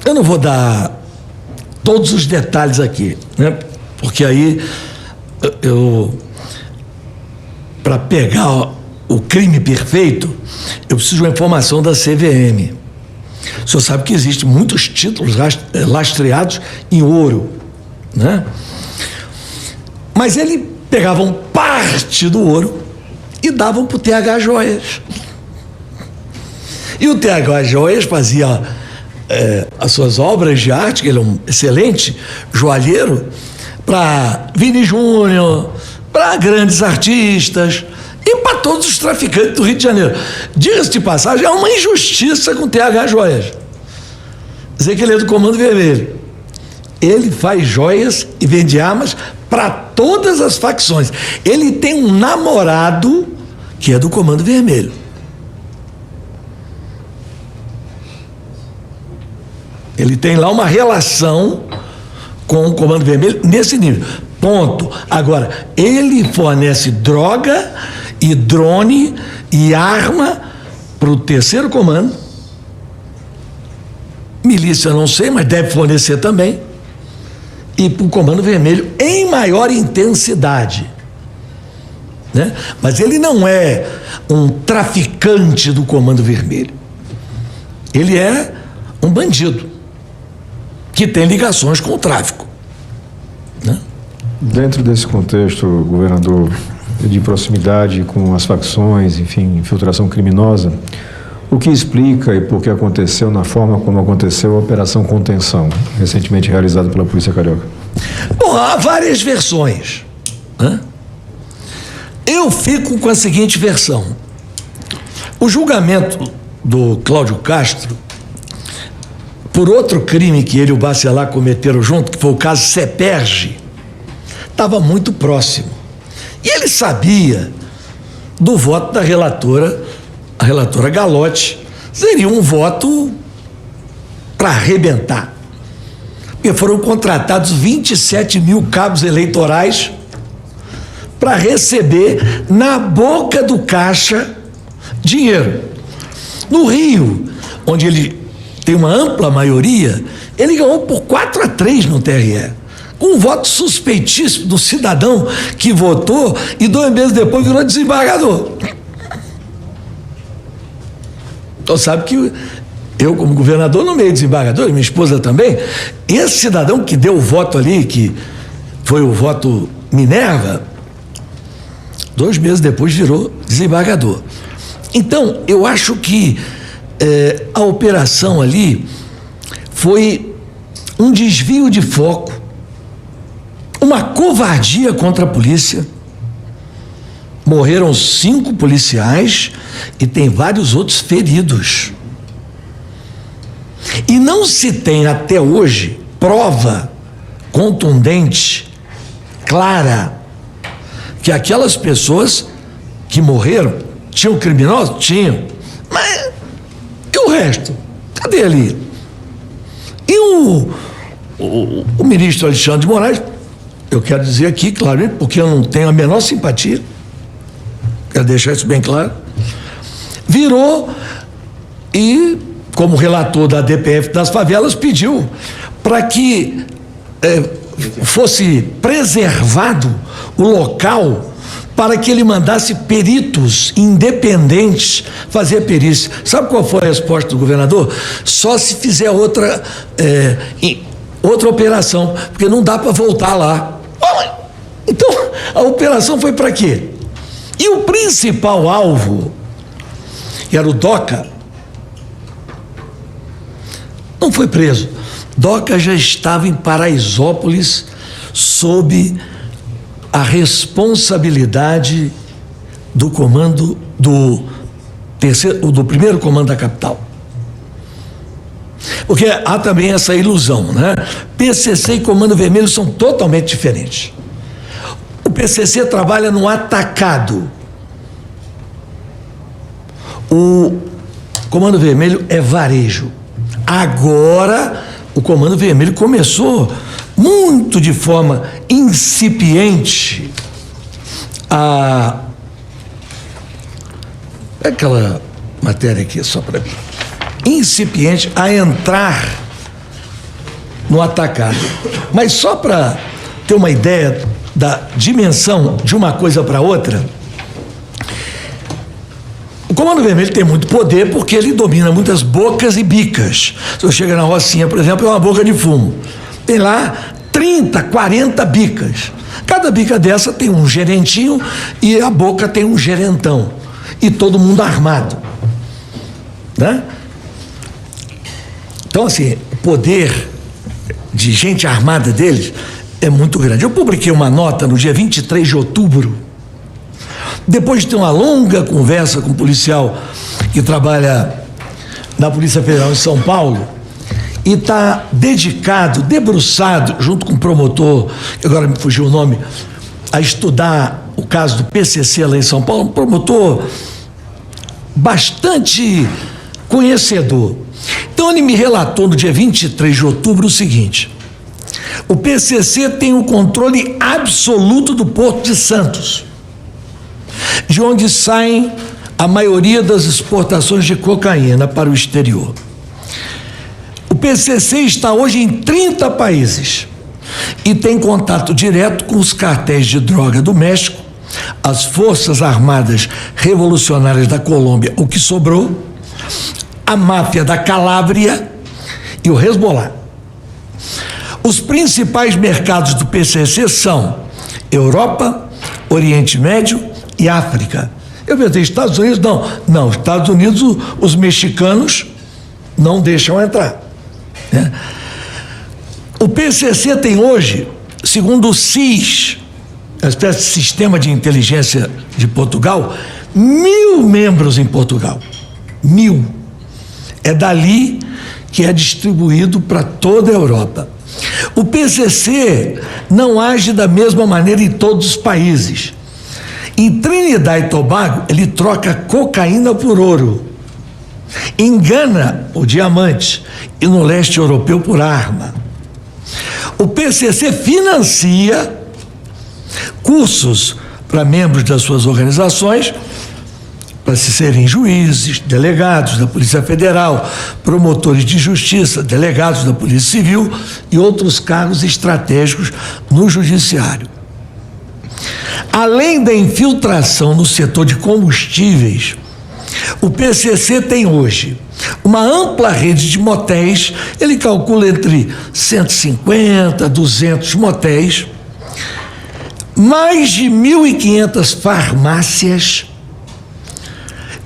Eu não vou dar todos os detalhes aqui, né? Porque aí para pegar o crime perfeito, eu preciso de uma informação da CVM. O senhor sabe que existem muitos títulos lastreados em ouro, né? Mas eles pegavam parte do ouro e davam para o TH Joias. E o TH Joias fazia as suas obras de arte, que ele é um excelente joalheiro, para Vini Júnior, para grandes artistas e para todos os traficantes do Rio de Janeiro. Diga-se de passagem, é uma injustiça com o TH Joias. Dizer que ele é do Comando Vermelho. Ele faz joias e vende armas para todas as facções. Ele tem um namorado que é do Comando Vermelho. Ele tem lá uma relação com o Comando Vermelho nesse nível. Ponto. Agora, ele fornece droga e drone e arma para o terceiro comando. Milícia não sei, mas deve fornecer também. E para o Comando Vermelho em maior intensidade. Né? Mas ele não é um traficante do Comando Vermelho. Ele é um bandido que tem ligações com o tráfico. Né? Dentro desse contexto, governador, de proximidade com as facções, enfim, infiltração criminosa, o que explica e por que aconteceu na forma como aconteceu a Operação Contenção, recentemente realizada pela Polícia Carioca? Bom, há várias versões, né? Eu fico com a seguinte versão. O julgamento do Cláudio Castro, por outro crime que ele e o Bacelar cometeram junto, que foi o caso Seperge, estava muito próximo. E ele sabia do voto da relatora, a relatora Galotti, seria um voto para arrebentar. Porque foram contratados 27 mil cabos eleitorais para receber na boca do caixa dinheiro. No Rio, onde ele tem uma ampla maioria, ele ganhou por 4-3 no TRE, com um voto suspeitíssimo do cidadão que votou e 2 meses depois virou desembargador. Então sabe que eu, como governador, nomeei desembargador, e minha esposa também. Esse cidadão que deu o voto ali, que foi o voto Minerva, 2 meses depois virou desembargador. Então, eu acho que a operação ali foi um desvio de foco, uma covardia contra a polícia. Morreram 5 policiais e tem vários outros feridos. E não se tem até hoje prova contundente, clara, que aquelas pessoas que morreram tinham criminosos? Tinham. Mas e o resto? Cadê ali? E o ministro Alexandre de Moraes, eu quero dizer aqui, claro, porque eu não tenho a menor simpatia, quero deixar isso bem claro, virou e, como relator da DPF das favelas, pediu para que fosse preservado o local para que ele mandasse peritos independentes fazer perícia. Sabe qual foi a resposta do governador? Só se fizer outra operação, porque não dá para voltar lá. Então, a operação foi para quê? E o principal alvo, que era o Doca, não foi preso. Doca já estava em Paraisópolis sob a responsabilidade do comando do primeiro comando da capital. Porque há também essa ilusão, né? PCC e Comando Vermelho são totalmente diferentes. O PCC trabalha no atacado. O Comando Vermelho é varejo. Agora, o Comando Vermelho começou muito de forma incipiente aquela matéria aqui, só para mim. Incipiente a entrar no atacado. Mas só para ter uma ideia da dimensão de uma coisa para outra, o Comando Vermelho tem muito poder porque ele domina muitas bocas e bicas. Se eu chego na Rocinha, por exemplo, é uma boca de fumo. Tem lá 30, 40 bicas. Cada bica dessa tem um gerentinho e a boca tem um gerentão. E todo mundo armado, né? Então, assim, o poder de gente armada deles é muito grande. Eu publiquei uma nota no dia 23 de outubro, depois de ter uma longa conversa com um policial que trabalha na Polícia Federal em São Paulo e está dedicado, debruçado, junto com o promotor, que agora me fugiu o nome, a estudar o caso do PCC lá em São Paulo, um promotor bastante conhecedor. Então ele me relatou no dia 23 de outubro o seguinte: o PCC tem o controle absoluto do Porto de Santos, de onde saem a maioria das exportações de cocaína para o exterior. O PCC está hoje em 30 países e tem contato direto com os cartéis de droga do México, as Forças Armadas Revolucionárias da Colômbia, o que sobrou, a máfia da Calábria e o Hezbollah. Os principais mercados do PCC são Europa, Oriente Médio e África. Eu pensei, Estados Unidos, não, Estados Unidos, os mexicanos não deixam entrar, né? O PCC tem hoje segundo o SIS, a espécie de sistema de inteligência de Portugal, 1.000 membros em Portugal. 1.000. É dali que é distribuído para toda a Europa. O PCC não age da mesma maneira em todos os países. Em Trinidad e Tobago, ele troca cocaína por ouro. Em Gana, por diamante. E no leste europeu, por arma. O PCC financia cursos para membros das suas organizações, para se serem juízes, delegados da Polícia Federal, promotores de justiça, delegados da Polícia Civil e outros cargos estratégicos no Judiciário. Além da infiltração no setor de combustíveis, o PCC tem hoje uma ampla rede de motéis, ele calcula entre 150 a 200 motéis, mais de 1.500 farmácias,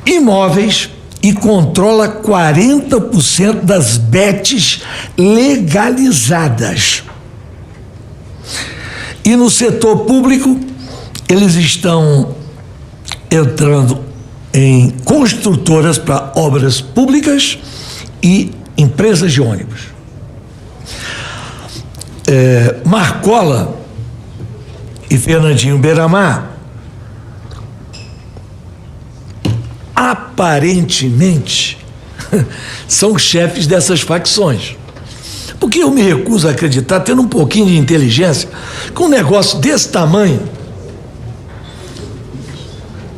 imóveis e controla 40% das bets legalizadas. E no setor público, eles estão entrando em construtoras para obras públicas e empresas de ônibus. Marcola e Fernandinho Beiramar aparentemente são chefes dessas facções. Porque eu me recuso a acreditar, tendo um pouquinho de inteligência, com um negócio desse tamanho,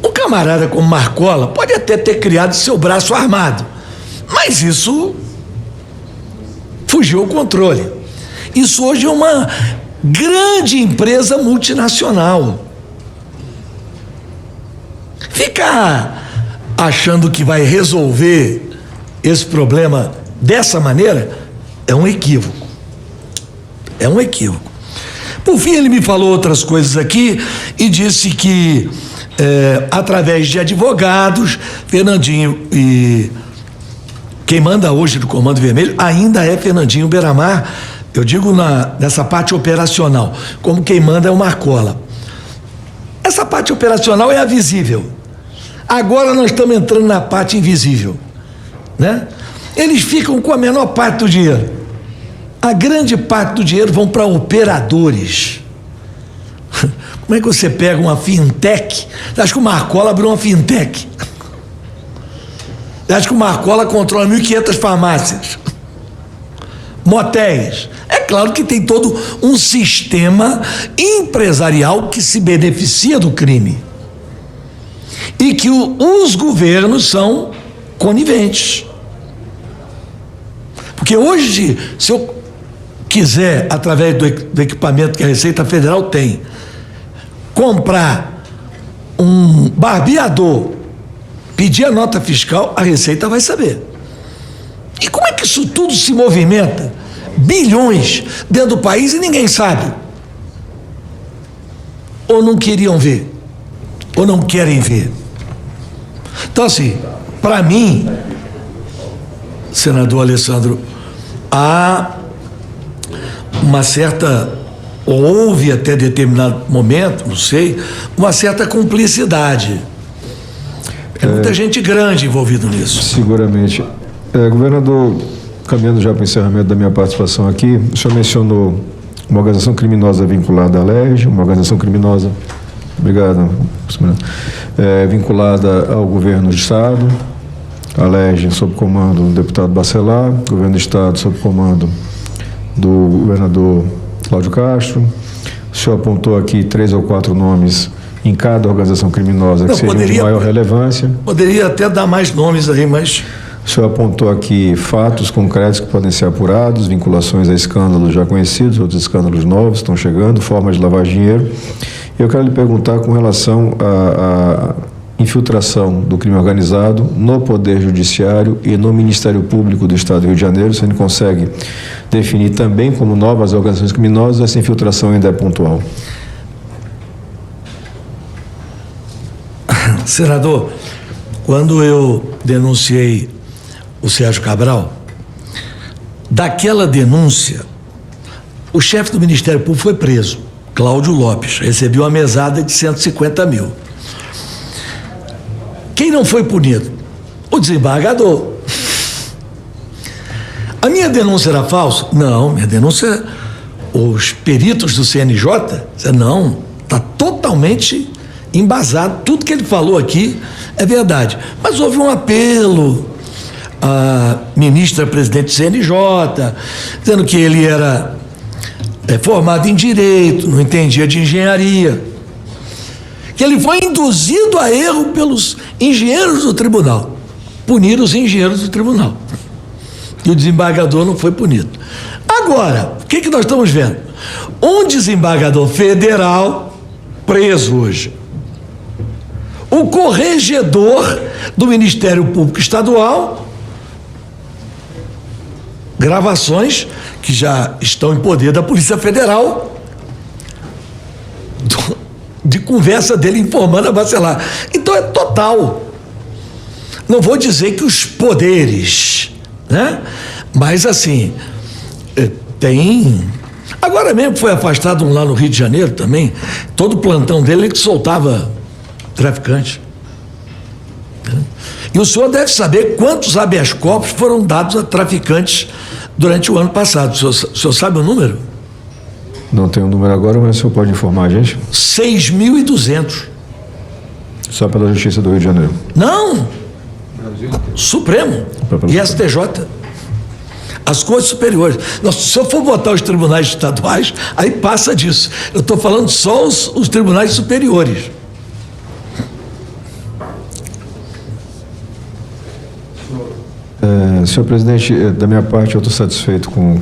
um camarada como Marcola pode até ter criado seu braço armado, mas isso fugiu ao controle. Isso hoje é uma grande empresa multinacional. Ficar achando que vai resolver esse problema dessa maneira é um equívoco. É um equívoco. Por fim, ele me falou outras coisas aqui e disse que, através de advogados, Fernandinho e quem manda hoje do Comando Vermelho ainda é Fernandinho Beiramar, eu digo nessa parte operacional, como quem manda é o Marcola. Essa parte operacional é a visível. Agora nós estamos entrando na parte invisível, né? Eles ficam com a menor parte do dinheiro. A grande parte do dinheiro vão para operadores. Como é que você pega uma fintech? Você acha que o Marcola abriu uma fintech? Você acha que o Marcola controla 1.500 farmácias? Motéis? É claro que tem todo um sistema empresarial que se beneficia do crime. E que os governos são coniventes. Porque hoje, se eu quiser, através do equipamento que a Receita Federal tem, comprar um barbeador, pedir a nota fiscal, a Receita vai saber. E como é que isso tudo se movimenta? Bilhões dentro do país e ninguém sabe. Ou não queriam ver, ou não querem ver. Então, assim, para mim, senador Alessandro, há uma certa, ou houve até determinado momento, não sei, uma certa cumplicidade. É muita gente grande envolvida nisso. Seguramente. Governador, caminhando já para o encerramento da minha participação aqui, o senhor mencionou uma organização criminosa vinculada à LERJ, uma organização criminosa, obrigado, vinculada ao governo do Estado, a LERJ sob comando do deputado Bacelar, governo do Estado sob comando do governador Cláudio Castro. O senhor apontou aqui 3 ou 4 nomes em cada organização criminosa que seriam de maior relevância. Poderia até dar mais nomes aí, mas... O senhor apontou aqui fatos concretos que podem ser apurados, vinculações a escândalos já conhecidos, outros escândalos novos estão chegando, formas de lavar dinheiro. Eu quero lhe perguntar com relação à infiltração do crime organizado no Poder Judiciário e no Ministério Público do Estado do Rio de Janeiro. Se ele consegue definir também como novas organizações criminosas, essa infiltração ainda é pontual. Senador, quando eu denunciei o Sérgio Cabral, daquela denúncia, o chefe do Ministério Público foi preso, Cláudio Lopes, recebeu uma mesada de 150 mil. Quem não foi punido? O desembargador. A minha denúncia era falsa? Não, minha denúncia, os peritos do CNJ, não, está totalmente embasado, tudo que ele falou aqui é verdade. Mas houve um apelo à ministra-presidente do CNJ, dizendo que ele era formado em Direito, não entendia de engenharia, que ele foi induzido a erro pelos engenheiros do tribunal, punir os engenheiros do tribunal, e o desembargador não foi punido. Agora, o que nós estamos vendo? Um desembargador federal preso hoje, o corregedor do Ministério Público Estadual, gravações que já estão em poder da Polícia Federal, de conversa dele informando a Bacelar. Então é total. Não vou dizer que os poderes, né? Mas assim, tem... Agora mesmo foi afastado um lá no Rio de Janeiro também, todo o plantão dele ele que soltava traficante. E o senhor deve saber quantos habeas corpus foram dados a traficantes durante o ano passado. O senhor sabe o número? Não tenho o número agora, mas o senhor pode informar a gente? 6.200. Só pela Justiça do Rio de Janeiro? Não! Supremo e STJ. As cortes superiores. Se eu for botar os tribunais estaduais, aí passa disso. Eu estou falando só os tribunais superiores. Senhor presidente, da minha parte eu estou satisfeito com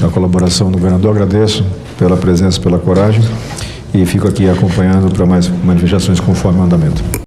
a colaboração do governador, agradeço pela presença, pela coragem e fico aqui acompanhando para mais manifestações conforme o andamento.